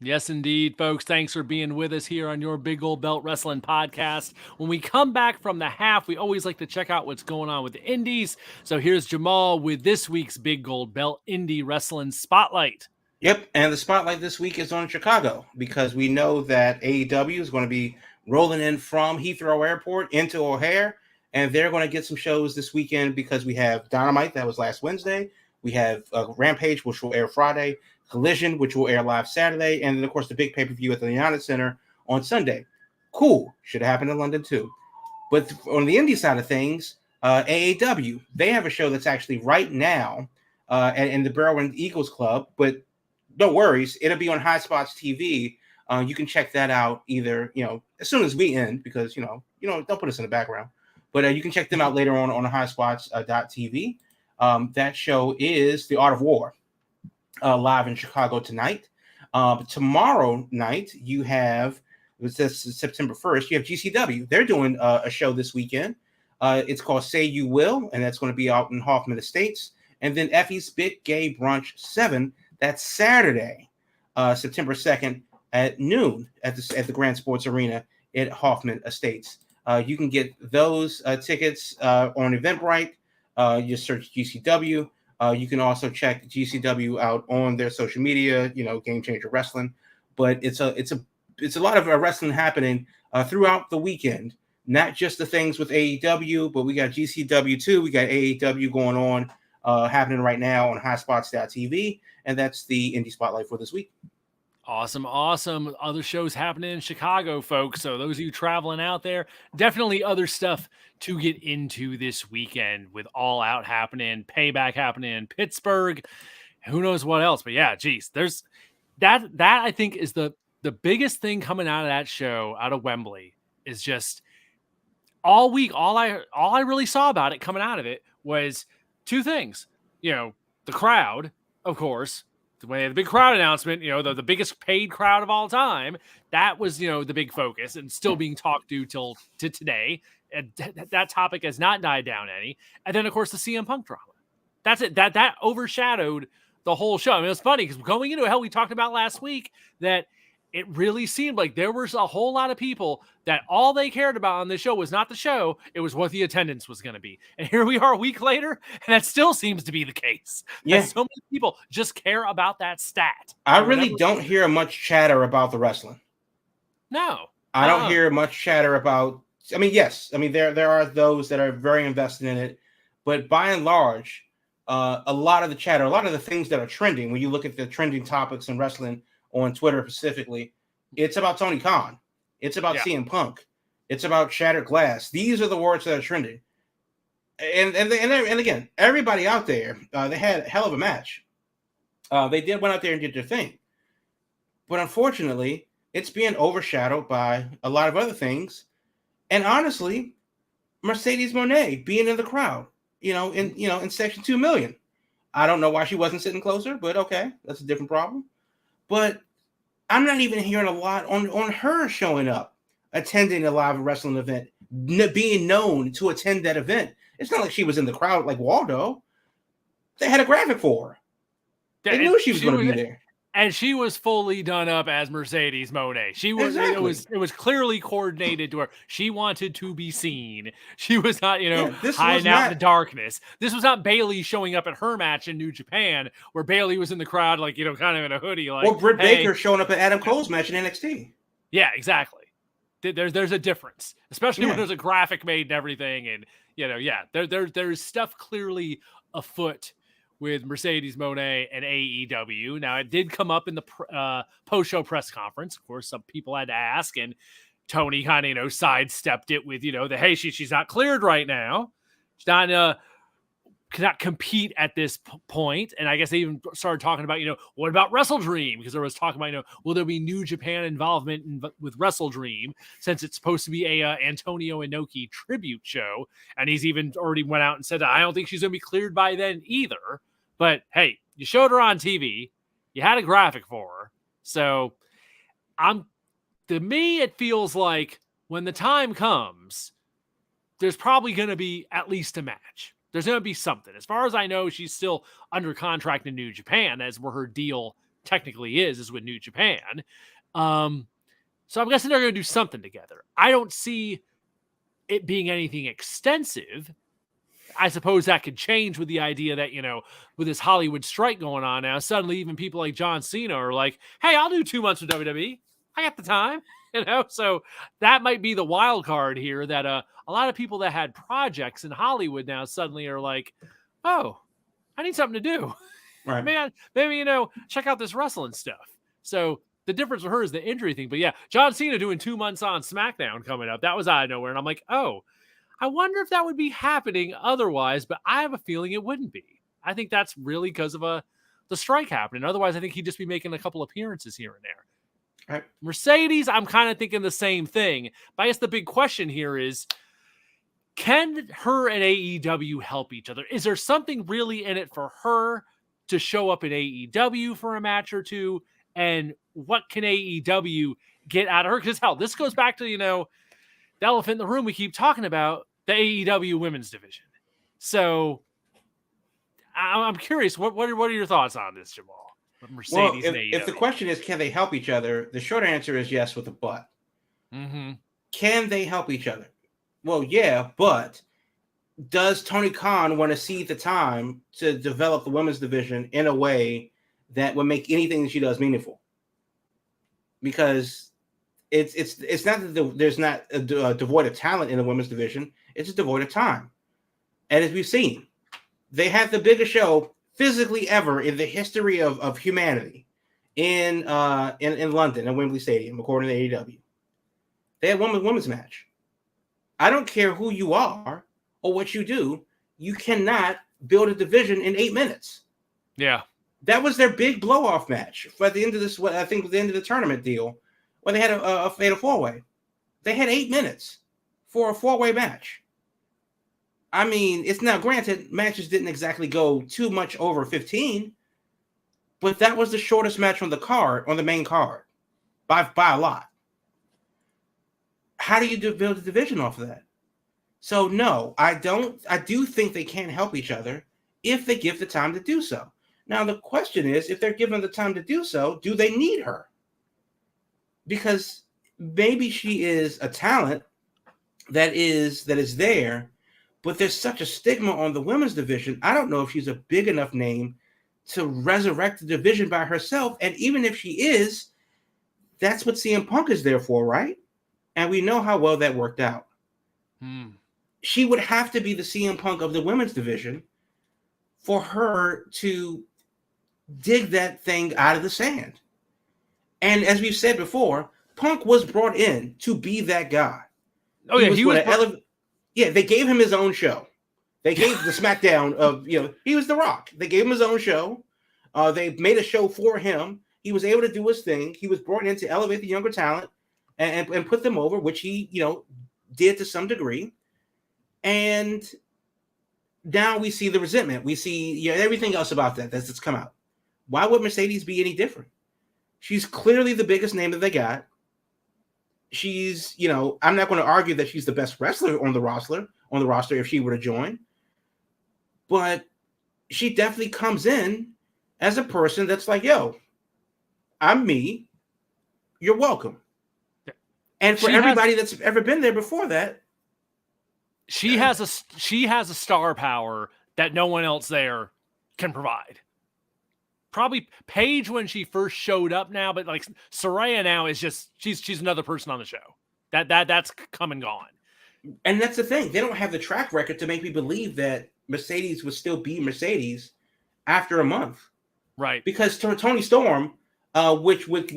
Yes, indeed, folks. Thanks for being with us here on your Big Gold Belt Wrestling podcast. When we come back from the half, we always like to check out what's going on with the indies. So here's Jamal with this week's Big Gold Belt Indie Wrestling Spotlight. Yep, and the spotlight this week is on Chicago because we know that AEW is going to be rolling in from Heathrow Airport into O'Hare, and they're going to get some shows this weekend because we have Dynamite, that was last Wednesday. We have Rampage, which will air Friday. Collision, which will air live Saturday, and then, of course, the big pay-per-view at the United Center on Sunday. Cool. Should have happened in London, too. But on the indie side of things, AEW, they have a show that's actually right now in the Berwyn Eagles Club, but no worries. It'll be on High Spots TV. You can check that out either, as soon as we end, because, don't put us in the background. But you can check them out later on highspots.tv. That show is The Art of War. Live in Chicago tonight. Tomorrow night, you have, September 1st, you have GCW. They're doing a show this weekend. It's called Say You Will, and that's going to be out in Hoffman Estates. And then Effie's Big Gay Brunch 7, that's Saturday, September 2nd at noon at the Grand Sports Arena at Hoffman Estates. You can get those tickets on Eventbrite. Just search GCW. You can also check GCW out on their social media, Game Changer Wrestling. But it's a lot of wrestling happening throughout the weekend. Not just the things with AEW, but we got GCW too. We got AEW going on happening right now on HotSpots.tv, and that's the Indie Spotlight for this week. Awesome. Other shows happening in Chicago, folks. So those of you traveling out there, definitely other stuff to get into this weekend with All Out happening, Payback happening in Pittsburgh. Who knows what else? But yeah, geez, there's that I think is the biggest thing coming out of that show, out of Wembley, is just all week. All I really saw about it coming out of it was two things. The crowd, of course. The big crowd announcement, the biggest paid crowd of all time, that was, the big focus and still being talked to till to today. And that topic has not died down any. And then, of course, the CM Punk drama. That's it. That overshadowed the whole show. I mean, it's funny because going into it, we talked about last week that it really seemed like there was a whole lot of people that all they cared about on this show was not the show. It was what the attendance was going to be. And here we are a week later, and that still seems to be the case. Yeah. So many people just care about that stat. I really don't hear much chatter about the wrestling. No. I don't hear much chatter about, yes. There are those that are very invested in it. But by and large, a lot of the chatter, a lot of the things that are trending, when you look at the trending topics in wrestling, on Twitter specifically, it's about Tony Khan. It's about CM Punk. It's about Shattered Glass. These are the words that are trending. And again, everybody out there, they had a hell of a match. They went out there and did their thing. But unfortunately, it's being overshadowed by a lot of other things. And honestly, Mercedes Moné being in the crowd, in section 2 million. I don't know why she wasn't sitting closer, but okay, that's a different problem. But I'm not even hearing a lot on her showing up, attending a live wrestling event, being known to attend that event. It's not like she was in the crowd like Waldo. They had a graphic for her. They knew she was going to be there. And she was fully done up as Mercedes Moné. She was it was clearly coordinated to her. She wanted to be seen. She was not, hiding out in the darkness. This was not Bayley showing up at her match in New Japan, where Bayley was in the crowd, like, kind of in a hoodie, like, or Britt Baker showing up at Adam Cole's match in NXT. Yeah, exactly. There's a difference, especially when there's a graphic made and everything, and there's stuff clearly afoot with Mercedes Moné and AEW. Now, it did come up in the post-show press conference. Of course, some people had to ask, and Tony kind of, sidestepped it with, hey, she's not cleared right now. She's not cannot compete at this point. And I guess they even started talking about, what about Wrestle Dream? Because there was talking about, will there be New Japan involvement with Wrestle Dream, since it's supposed to be a Antonio Inoki tribute show. And he's even already went out and said that I don't think she's going to be cleared by then either. But hey, you showed her on TV. You had a graphic for her. So to me, it feels like when the time comes, there's probably going to be at least a match. There's going to be something. As far as I know, she's still under contract in New Japan, as where her deal technically is with New Japan. So I'm guessing they're going to do something together. I don't see it being anything extensive. I suppose that could change with the idea that, with this Hollywood strike going on now, suddenly even people like John Cena are like, hey, I'll do 2 months with WWE. I got the time, so that might be the wild card here, that a lot of people that had projects in Hollywood now suddenly are like, oh, I need something to do. Right. Maybe, check out this wrestling stuff. So the difference with her is the injury thing. But yeah, John Cena doing 2 months on SmackDown coming up. That was out of nowhere. And I'm like, oh, I wonder if that would be happening otherwise, but I have a feeling it wouldn't be. I think that's really because of the strike happening. Otherwise, I think he'd just be making a couple appearances here and there. Right. Mercedes, I'm kind of thinking the same thing. But I guess the big question here is, can her and AEW help each other? Is there something really in it for her to show up in AEW for a match or two? And what can AEW get out of her? Because hell, this goes back to, the elephant in the room we keep talking about, the AEW women's division. So I'm curious, what are your thoughts on this, Jamal? Mercedes and AEW. If the question is, can they help each other? The short answer is yes with a but. Mm-hmm. Can they help each other? Well, yeah, but does Tony Khan want to see the time to develop the women's division in a way that would make anything that she does meaningful? Because it's not that there's not a devoid of talent in the women's division. It's just devoid of time. And as we've seen, they had the biggest show physically ever in the history of humanity in London at Wembley Stadium, according to AEW. They had women's match. I don't care who you are or what you do. You cannot build a division in 8 minutes. Yeah. That was their big blow-off match for at the end of this, what I think was the end of the tournament deal, where they had a fatal four-way. They had 8 minutes for a four-way match. I mean, it's now granted, matches didn't exactly go too much over 15, but that was the shortest match on the main card, by a lot. How do you build a division off of that? So no, I do think they can help each other if they give the time to do so. Now the question is, if they're given the time to do so, do they need her? Because maybe she is a talent that is there, but there's such a stigma on the women's division. I don't know if she's a big enough name to resurrect the division by herself. And even if she is, that's what CM Punk is there for, right? And we know how well that worked out. She would have to be the CM Punk of the women's division for her to dig that thing out of the sand. And as we've said before, Punk was brought in to be that guy. Oh, yeah, yeah, they gave him his own show. They gave the SmackDown of, he was The Rock. They gave him his own show. They made a show for him. He was able to do his thing. He was brought in to elevate the younger talent and put them over, which he, did to some degree. And now we see the resentment. We see everything else about that's come out. Why would Mercedes be any different? She's clearly the biggest name that they got. She's, I'm not going to argue that she's the best wrestler on the roster if she were to join. But she definitely comes in as a person that's like, yo, I'm me. You're welcome. And for everybody that's ever been there before that, she has a star power that no one else there can provide. Probably Paige when she first showed up now, but like Saraya now is just she's another person on the show. That's come and gone. And that's the thing. They don't have the track record to make me believe that Mercedes would still be Mercedes after a month. Right. Because Toni Storm, which would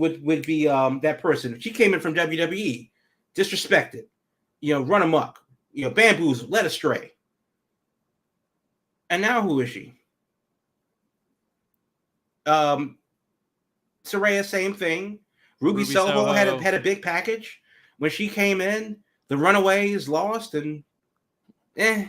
be that person. She came in from WWE, disrespected, run amok, bamboozled, led astray. And now who is she? Saraya, same thing. Ruby Soho had a big package. When she came in, the Runaways lost and Yeah.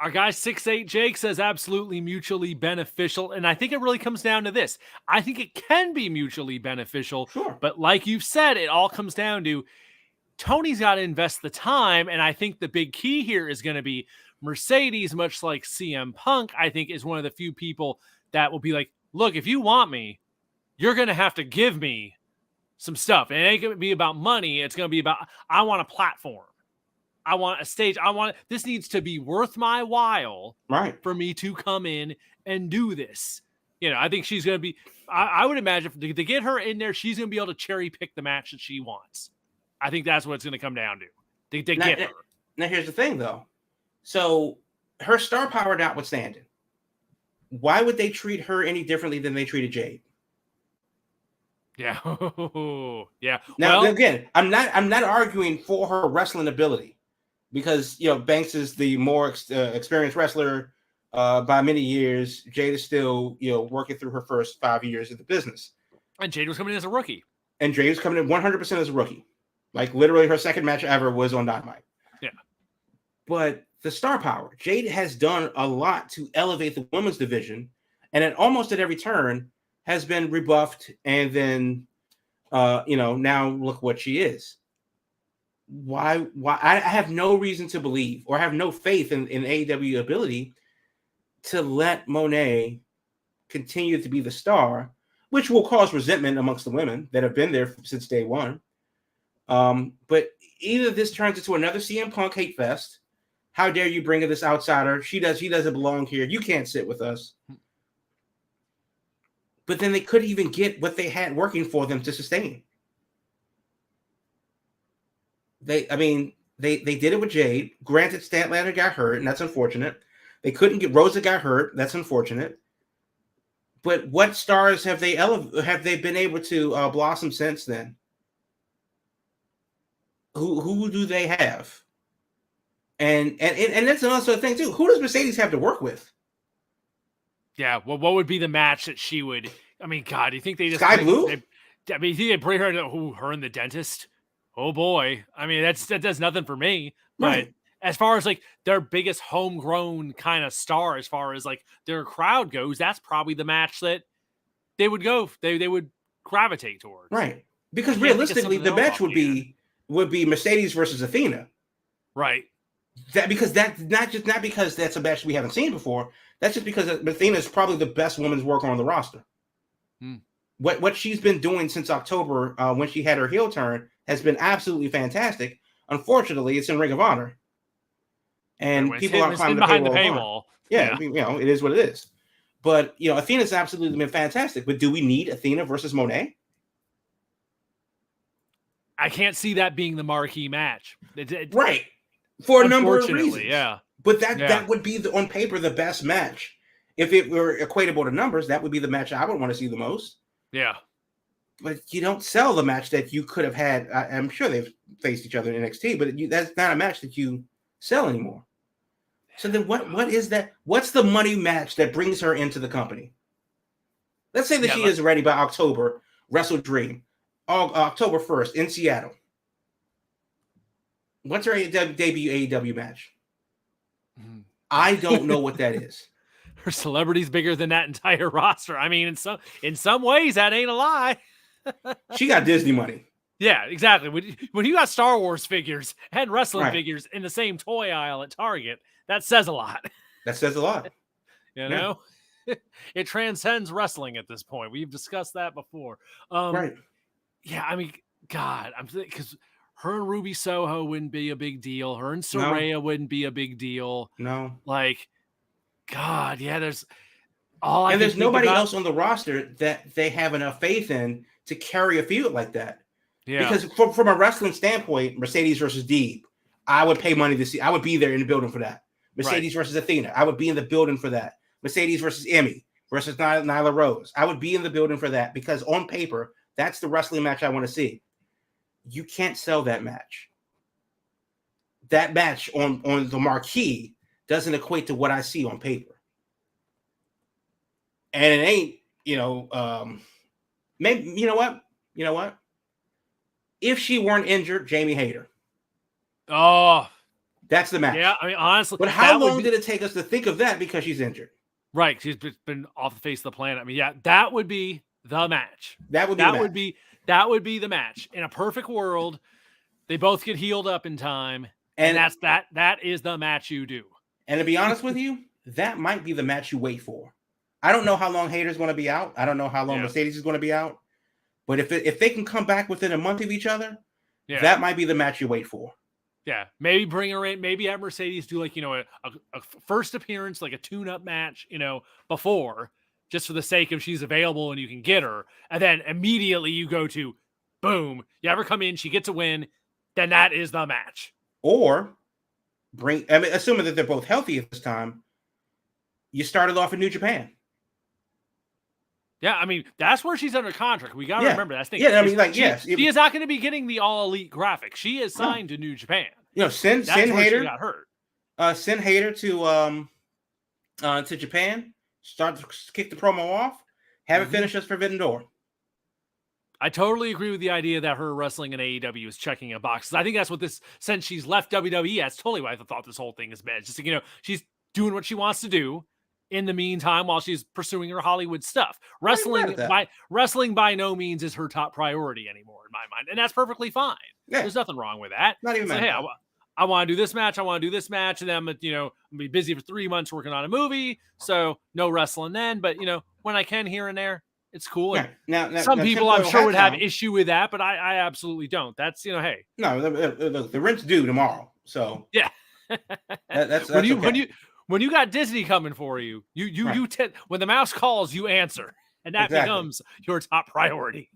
Our guy 6'8" Jake says absolutely mutually beneficial. And I think it really comes down to this. I think it can be mutually beneficial. Sure. But like you've said, it all comes down to Tony's got to invest the time. And I think the big key here is going to be Mercedes, much like CM Punk, I think is one of the few people that will be like, look, if you want me, you're going to have to give me some stuff. And it ain't going to be about money. It's going to be about, I want a platform. I want a stage. This needs to be worth my while, right, for me to come in and do this. I think she's going to be, I would imagine to get her in there, she's going to be able to cherry pick the match that she wants. I think that's what it's going to come down to get her. Now, here's the thing, though. So her star power notwithstanding, why would they treat her any differently than they treated Jade? Yeah. Yeah. Now, again, I'm not arguing for her wrestling ability. Because, Banks is the more experienced wrestler by many years. Jade is still, working through her first 5 years of the business. And Jade was coming in as a rookie. And Jade was coming in 100% as a rookie. Like, literally, her second match ever was on Dynamite. Yeah. But the star power, Jade has done a lot to elevate the women's division. And at almost at every turn has been rebuffed. And then, now look what she is. Why I have no reason to believe or have no faith in AEW ability to let Mone continue to be the star, which will cause resentment amongst the women that have been there since day one. But either this turns into another CM Punk hate fest, How dare you bring in this outsider? She doesn't belong here. You can't sit with us. But then they couldn't even get what they had working for them to sustain. They did it with Jade. Granted, Statlander got hurt, and that's unfortunate. They couldn't get Rosa got hurt. That's unfortunate. But what stars have they been able to blossom since then? Who do they have? And that's also a thing too. Who does Mercedes have to work with? Yeah, well, what would be the match that she would? I mean, God, do you think they just Sky Blue? I mean, you think they bring her to her and the dentist? Oh boy, I mean that does nothing for me. Right. But as far as like their biggest homegrown kind of star, as far as like their crowd goes, that's probably the match that they would go. They would gravitate towards. Right. Because realistically, the match would be Mercedes versus Athena. Right. Because that's not because that's a match we haven't seen before. That's just because Athena is probably the best women's worker on the roster. What she's been doing since October, when she had her heel turn, has been absolutely fantastic. Unfortunately, it's in Ring of Honor, and people aren't climbing behind the paywall. Yeah, it is what it is. But Athena's absolutely been fantastic. But do we need Athena versus Monet? I can't see that being the marquee match. Right. For a number of reasons. Yeah. But that would be on paper the best match. If it were equatable to numbers, that would be the match I would want to see the most. Yeah. But you don't sell the match that you could have had. I'm sure they've faced each other in NXT, but that's not a match that you sell anymore. So then what is that? What's the money match that brings her into the company? Let's say that she is ready by October, Wrestle Dream, October 1st in Seattle. What's her debut AEW match? I don't know what that is. Her celebrity's bigger than that entire roster. I mean, in some ways, that ain't a lie. She got Disney money. Yeah, exactly. When you got Star Wars figures and wrestling figures in the same toy aisle at Target, that says a lot. That says a lot. You know? It transcends wrestling at this point. We've discussed that before. Right. Yeah, I mean, God, I'm thinking because her and Ruby Soho wouldn't be a big deal. Her and Saraya wouldn't be a big deal. No. Like, God, yeah, there's nobody else on the roster that they have enough faith in to carry a feud like that. Yeah. Because from a wrestling standpoint, Mercedes versus Deeb, I would pay money to see. I would be there in the building for that. Mercedes versus Athena, I would be in the building for that. Mercedes versus Emmy versus Nyla Rose, I would be in the building for that because on paper, that's the wrestling match I want to see. You can't sell that match. That match on the marquee doesn't equate to what I see on paper. And it ain't, maybe, you know what? If she weren't injured, Jamie Hayter. Oh, that's the match. Yeah, I mean, honestly. But how long did it take us to think of that because she's injured? Right. She's been off the face of the planet. I mean, yeah, that would be the match. That would be the match. In a perfect world, they both get healed up in time. And that is the match you do. And to be honest with you, that might be the match you wait for. I don't know how long Hayter's going to be out. I don't know how long Mercedes is going to be out. But if they can come back within a month of each other, that might be the match you wait for. Yeah, maybe bring her in. Maybe have Mercedes do like, a first appearance, like a tune-up match, before, just for the sake of she's available and you can get her. And then immediately you go to, boom, you have her come in, she gets a win, then that is the match. Or assuming that they're both healthy at this time, you started off in New Japan. Yeah, I mean, that's where she's under contract. We got to remember that. Yeah, I mean, she is not going to be getting the All Elite graphic. She is signed to New Japan. Send Hayter. She got hurt. Send Hayter to Japan. Start to kick the promo off. Have it finish us Forbidden Door. I totally agree with the idea that her wrestling in AEW is checking a box. I think that's what this, since she's left WWE, that's totally why I thought this whole thing is bad. Just she's doing what she wants to do in the meantime while she's pursuing her Hollywood stuff. Wrestling by no means is her top priority anymore in my mind, and that's perfectly fine. Yeah. There's nothing wrong with that. Not even so, hey, I want to do this match. I want to do this match, and then I'm gonna be busy for 3 months working on a movie, so no wrestling then. But when I can here and there, it's cool. Yeah. Now, some people I'm sure would have issue with that, but I absolutely don't. That's hey. No, the rent's due tomorrow, so yeah. That's when you okay. when you got Disney coming for you, when the mouse calls, you answer, and that Exactly. becomes your top priority.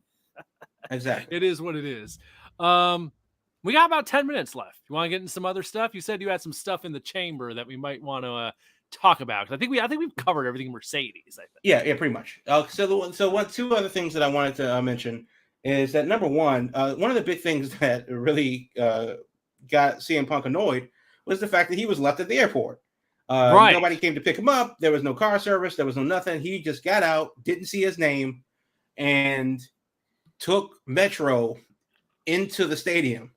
Exactly. It is what it is. We got about 10 minutes left. You want to get into some other stuff? You said you had some stuff in the chamber that we might want to talk about. I think we've covered everything Mercedes. I think. Yeah, pretty much. Two other things that I wanted to mention is that number one of the big things that really got CM Punk annoyed was the fact that he was left at the airport. Right. Nobody came to pick him up. There was no car service. There was no nothing. He just got out, didn't see his name, and took Metro into the stadium.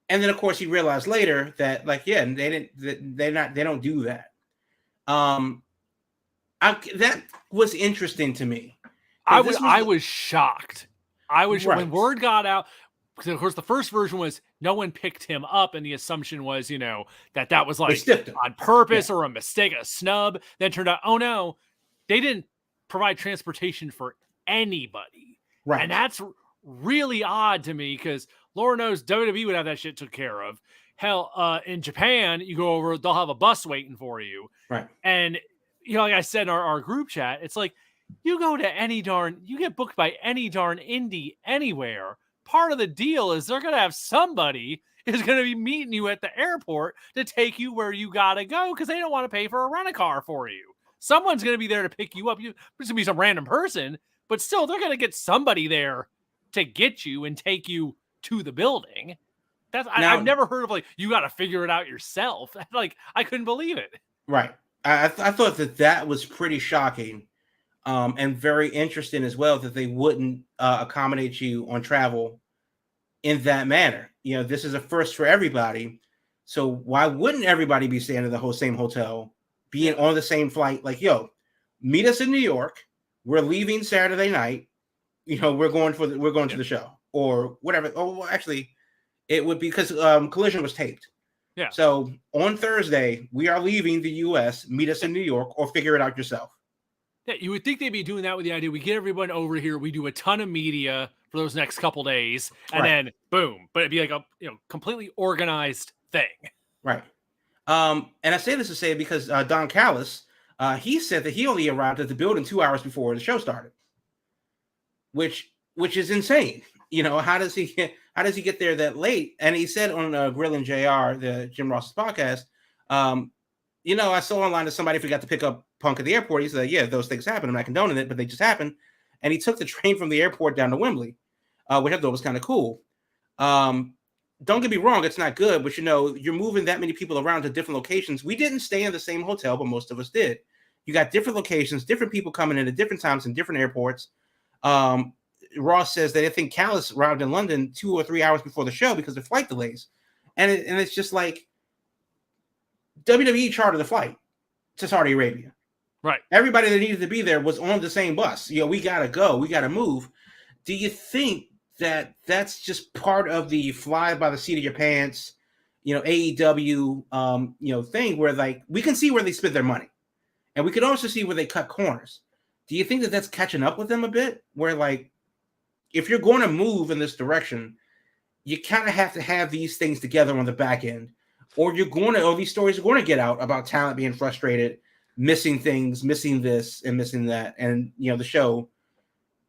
And then, of course, he realized later that, they don't do that. That was interesting to me. I was shocked. When word got out, because of course the first version was no one picked him up, and the assumption was, that was like on purpose or a mistake, a snub. Then it turned out, oh no, they didn't provide transportation for anybody. Right. And that's really odd to me because Lord knows WWE would have that shit took care of. Hell, in Japan, you go over, they'll have a bus waiting for you. Right. And, like I said in our group chat, it's like, you go to you get booked by any darn indie anywhere. Part of the deal is they're going to have somebody is going to be meeting you at the airport to take you where you got to go because they don't want to pay for a rent-a-car for you. Someone's going to be there to pick you up. It's going to be some random person, but still, they're going to get somebody there to get you and take you to the building. I've never heard of you got to figure it out yourself. I couldn't believe it. Right. I thought that was pretty shocking. And very interesting as well that they wouldn't accommodate you on travel in that manner. This is a first for everybody. So why wouldn't everybody be staying in the same hotel, being on the same flight? Meet us in New York. We're leaving Saturday night. We're going to the show or whatever. Oh, well, actually, it would be because Collision was taped. Yeah. So on Thursday, we are leaving the U.S. Meet us in New York or figure it out yourself. Yeah, you would think they'd be doing that with the idea. We get everyone over here. We do a ton of media for those next couple days, and then boom. But it'd be like a completely organized thing. Right. And I say this to say because Don Callis, he said that he only arrived at the building 2 hours before the show started, which is insane. How does he get there that late? And he said on Grill and JR, the Jim Ross's podcast, I saw online that somebody forgot to pick up Punk at the airport. He said, yeah, those things happen. I'm not condoning it, but they just happen. And he took the train from the airport down to Wembley, which I thought was kind of cool. Don't get me wrong, it's not good, but you're moving that many people around to different locations. We didn't stay in the same hotel, but most of us did. You got different locations, different people coming in at different times in different airports. Ross says that I think Callis arrived in London 2 or 3 hours before the show because of flight delays. And it's just like WWE chartered the flight to Saudi Arabia. Right. Everybody that needed to be there was on the same bus. We got to go. We got to move. Do you think that that's just part of the fly by the seat of your pants, AEW, thing where we can see where they spend their money and we can also see where they cut corners. Do you think that that's catching up with them a bit where if you're going to move in this direction, you kind of have to have these things together on the back end or these stories are going to get out about talent being frustrated, missing things, missing this and missing that. And, the show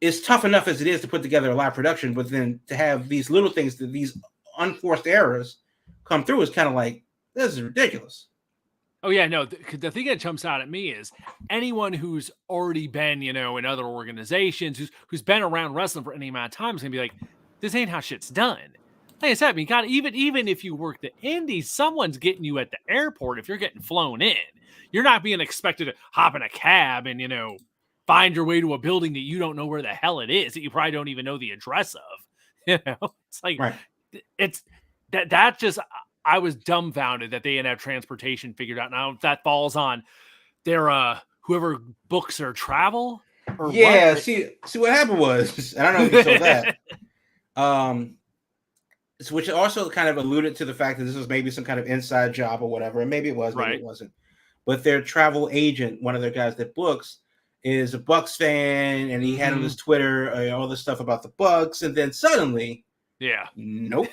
is tough enough as it is to put together a live production, but then to have these little things, these unforced errors come through is kind of this is ridiculous. Oh, yeah, no, the thing that jumps out at me is anyone who's already been, in other organizations, who's been around wrestling for any amount of time is going to be like, this ain't how shit's done. Like I said, even if you work the indies, someone's getting you at the airport if you're getting flown in. You're not being expected to hop in a cab and, find your way to a building that you don't know where the hell it is, that you probably don't even know the address of. It's like, right. It's that just, I was dumbfounded that they didn't have transportation figured out. Now, if that falls on their, whoever books their travel or yeah, what. See what happened was, I don't know if you saw that. Which also kind of alluded to the fact that this was maybe some kind of inside job or whatever. And maybe it was, maybe it wasn't. But their travel agent, one of their guys that books, is a Bucks fan, and he had on his Twitter all this stuff about the Bucks, and then suddenly, yeah, nope.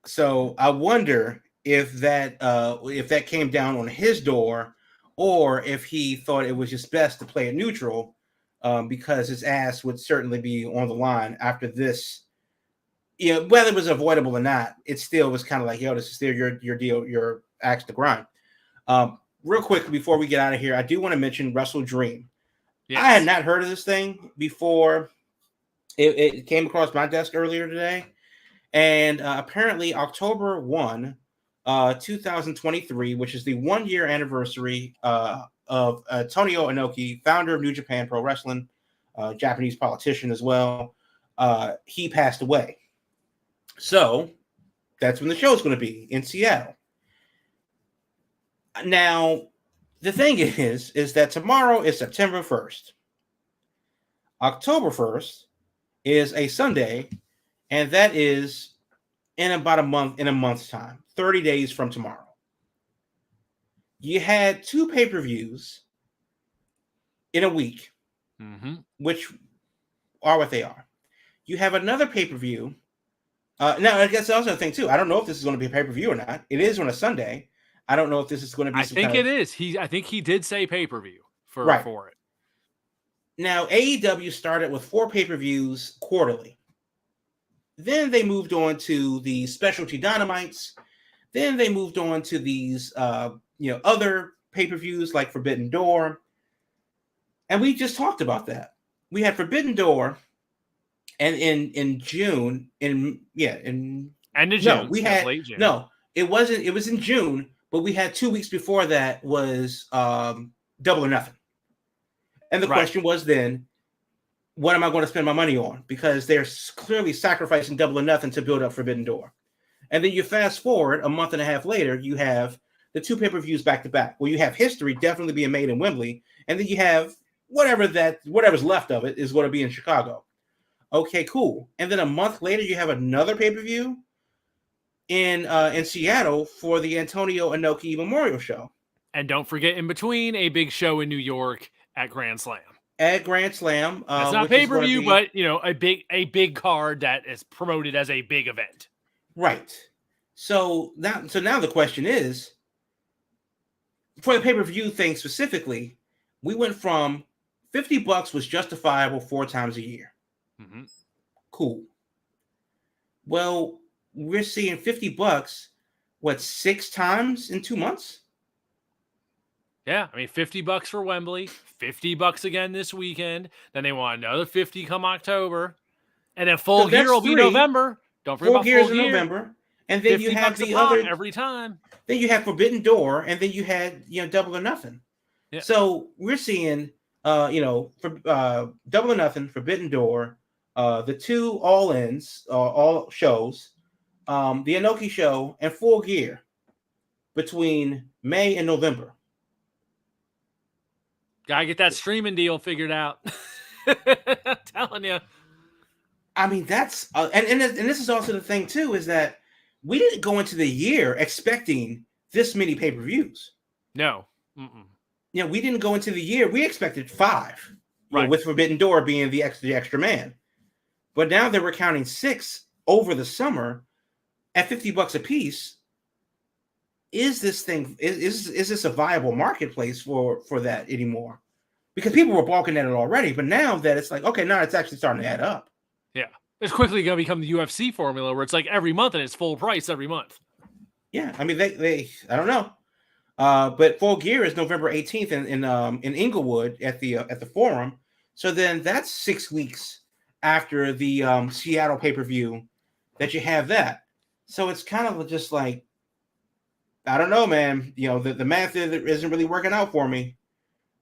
So I wonder if that came down on his door, or if he thought it was just best to play it neutral, because his ass would certainly be on the line after this. Whether it was avoidable or not, it still was kind of like, yo, this is still your deal, your axe to grind. Real quick before we get out of here, I do want to mention Wrestle Dream. Yes. I had not heard of this thing before it came across my desk earlier today. And apparently October 1, 2023, which is the 1 year anniversary of Antonio Inoki, founder of New Japan Pro Wrestling, Japanese politician as well, he passed away. So that's when the show is going to be in Seattle. Now, the thing is that tomorrow is September 1st. October 1st is a Sunday, and that is in about a month's time, 30 days from tomorrow. You had 2 pay-per-views in a week, which are what they are. You have another pay-per-view. Now, I guess also a thing too. I don't know if this is going to be a pay-per-view or not. It is on a Sunday. I don't know if this is going to be. I think it is. I think he did say pay-per-view for it. Now, AEW started with 4 pay-per-views quarterly. Then they moved on to the specialty dynamites. Then they moved on to these, other pay-per-views like Forbidden Door. And we just talked about that. We had Forbidden Door, and in June, end of June. We had late June. No, it wasn't. It was in June, but we had 2 weeks before that was Double or Nothing. And the question was then, what am I going to spend my money on? Because they're clearly sacrificing Double or Nothing to build up Forbidden Door. And then you fast forward a month and a half later, you have the 2 pay-per-views back to back. Well, you have history definitely being made in Wembley, and then you have whatever's left of it is going to be in Chicago. Okay, cool. And then a month later, you have another pay-per-view in Seattle for the Antonio Inoki Memorial Show. And don't forget, in between, a big show in New York at Grand Slam. At Grand Slam. It's not pay-per-view, but a big card that is promoted as a big event. Right. So now the question is, for the pay-per-view thing specifically, we went from $50 was justifiable 4 times a year. Mm-hmm. Cool. Well, we're seeing $50, 6 times in 2 months? Yeah, I mean, $50 for Wembley, $50 again this weekend. Then they want another $50 come October, and then Full Gear will be November. Don't forget about Full Gear in November, and then you have the other every time. Then you have Forbidden Door, and then you had Double or Nothing. Yeah. So we're seeing for Double or Nothing, Forbidden Door, the 2 all-ins, all shows, the Inoki show, and Full Gear between May and November. Gotta get that streaming deal figured out. I'm telling you. I mean, that's and this is also the thing too, is that we didn't go into the year expecting this many pay-per-views. No. We didn't go into the year. We expected 5, right, with Forbidden Door being the extra man. But now that we're counting 6 over the summer at $50 a piece, is this thing is this a viable marketplace for that anymore? Because people were balking at it already, but now that it's like, okay, now it's actually starting to add up. Yeah, it's quickly going to become the UFC formula where it's like every month and it's full price every month. Yeah, I mean they I don't know, but Full Gear is November 18th in Inglewood at the Forum. So then that's 6 weeks after the Seattle pay-per-view that you have that. So it's kind of just like, I don't know, man. The math isn't really working out for me.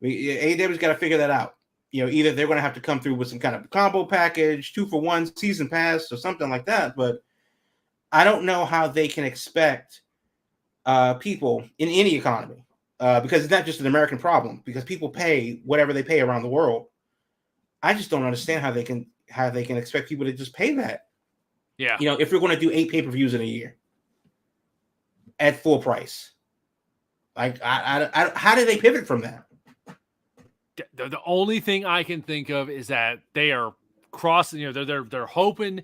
AEW's got to figure that out. Either they're going to have to come through with some kind of combo package, 2-for-1 season pass or something like that. But I don't know how they can expect people in any economy, because it's not just an American problem, because people pay whatever they pay around the world. I just don't understand how they can expect people to just pay that. Yeah. If we're going to do 8 pay-per-views in a year at full price, like I how do they pivot from that? The only thing I can think of is that they are crossing. They're hoping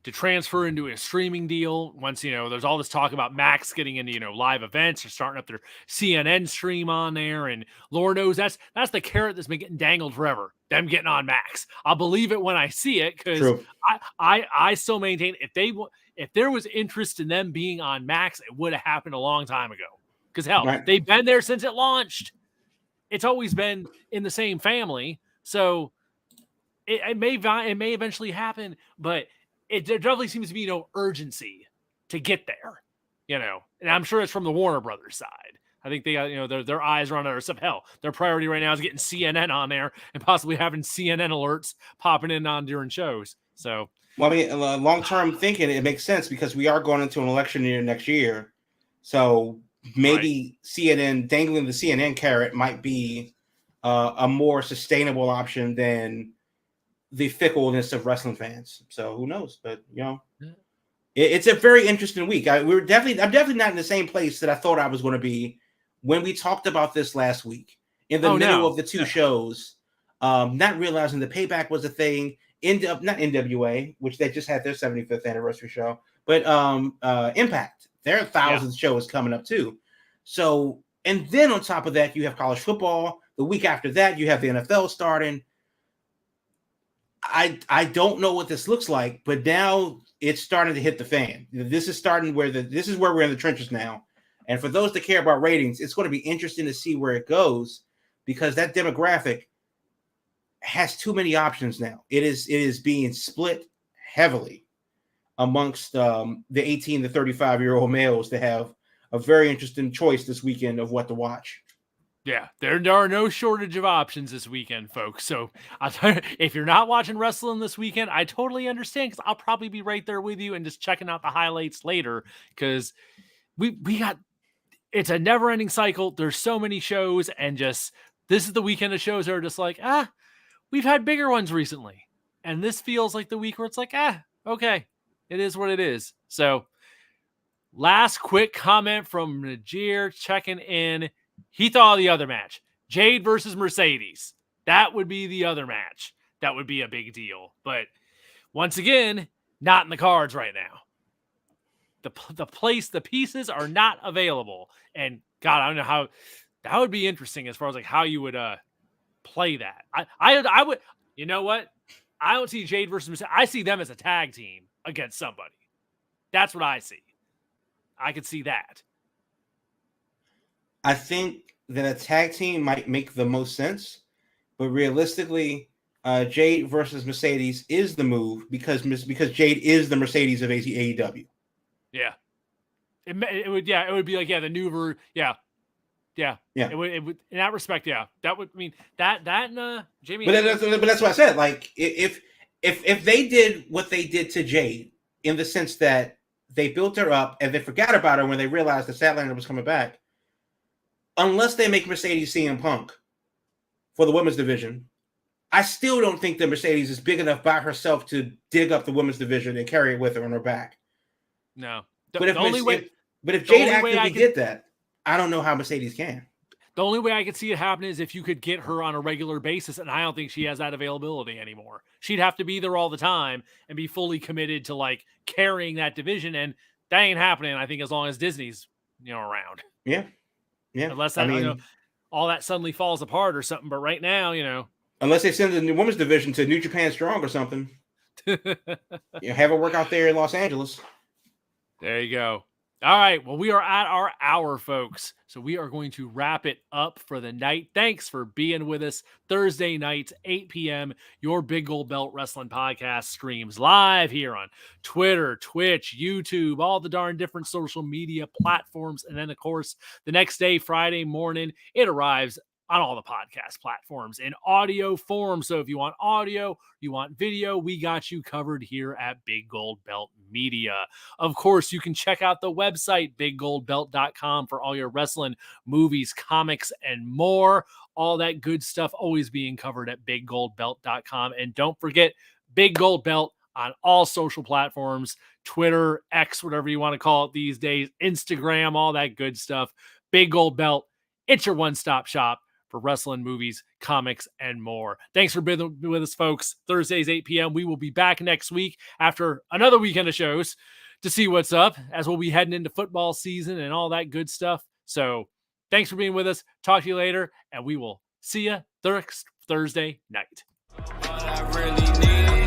to transfer into a streaming deal. Once, there's all this talk about Max getting into, live events or starting up their CNN stream on there. And Lord knows that's the carrot that's been getting dangled forever. Them getting on Max. I'll believe it when I see it, because I still maintain if there was interest in them being on Max, it would have happened a long time ago. Because hell, they've been there since it launched. It's always been in the same family. So it may eventually happen, but there definitely seems to be no urgency to get there, and I'm sure it's from the Warner Brothers side. I think they got, their eyes are on other stuff. Hell, their priority right now is getting CNN on there and possibly having CNN alerts popping in on during shows. So, well, I mean, long-term thinking, it makes sense because we are going into an election year next year. So maybe CNN, dangling the CNN carrot might be a more sustainable option than the fickleness of wrestling fans. So who knows? But it's a very interesting week. I'm definitely not in the same place that I thought I was going to be when we talked about this last week in the middle of the two shows. Not realizing the Payback was a thing. Not NWA, which they just had their 75th anniversary show, but Impact, their 1,000th show is coming up too. So, and then on top of that, you have college football. The week after that, you have the NFL starting. I don't know what this looks like, but now it's starting to hit the fan. This is starting this is where we're in the trenches now. And for those that care about ratings, it's going to be interesting to see where it goes, because that demographic has too many options now. It is being split heavily amongst the 18 to 35-year-old males that have a very interesting choice this weekend of what to watch. Yeah, there are no shortage of options this weekend, folks. So I'll tell you, if you're not watching wrestling this weekend, I totally understand, because I'll probably be right there with you and just checking out the highlights later, because it's a never-ending cycle. There's so many shows, and just this is the weekend of shows that are just like, we've had bigger ones recently. And this feels like the week where it's like, okay, it is what it is. So last quick comment from Najir checking in. He thought of the other match, Jade versus Mercedes. That would be the other match. That would be a big deal. But once again, not in the cards right now. The pieces are not available. And God, I don't know how that would be interesting as far as like how you would play that. I would, you know what? I don't see Jade versus Mercedes. I see them as a tag team against somebody. That's what I see. I could see that. I think that a tag team might make the most sense, but realistically, Jade versus Mercedes is the move because Jade is the Mercedes of AEW. Yeah, it would. Yeah, it would be like the new version. Yeah. It would in that respect. Yeah, that would mean that Jamie. But that's what I said. Like if they did what they did to Jade in the sense that they built her up and they forgot about her when they realized the Statlander was coming back. Unless they make Mercedes CM Punk for the women's division, I still don't think that Mercedes is big enough by herself to dig up the women's division and carry it with her on her back. No. But if Jade actively did that, I don't know how Mercedes can. The only way I could see it happen is if you could get her on a regular basis, and I don't think she has that availability anymore. She'd have to be there all the time and be fully committed to like carrying that division, and that ain't happening, I think, as long as Disney's around. Yeah. Unless that, all that suddenly falls apart or something. But right now, unless they send the new women's division to New Japan Strong or something, have her work out there in Los Angeles. There you go. All right. Well, we are at our hour, folks. So we are going to wrap it up for the night. Thanks for being with us. Thursday nights, 8 p.m. Your Big Gold Belt Wrestling Podcast streams live here on Twitter, Twitch, YouTube, all the darn different social media platforms. And then, of course, the next day, Friday morning, it arrives on all the podcast platforms in audio form. So if you want audio, you want video, we got you covered here at Big Gold Belt Media. Of course, you can check out the website, biggoldbelt.com, for all your wrestling, movies, comics, and more. All that good stuff always being covered at biggoldbelt.com. And don't forget, Big Gold Belt on all social platforms, Twitter, X, whatever you want to call it these days, Instagram, all that good stuff. Big Gold Belt, it's your one-stop shop for wrestling, movies, comics, and more. Thanks for being with us, folks. Thursdays, 8 p.m. We will be back next week after another weekend of shows to see what's up, as we'll be heading into football season and all that good stuff. So thanks for being with us. Talk to you later, and we will see you Thursday night. All I really need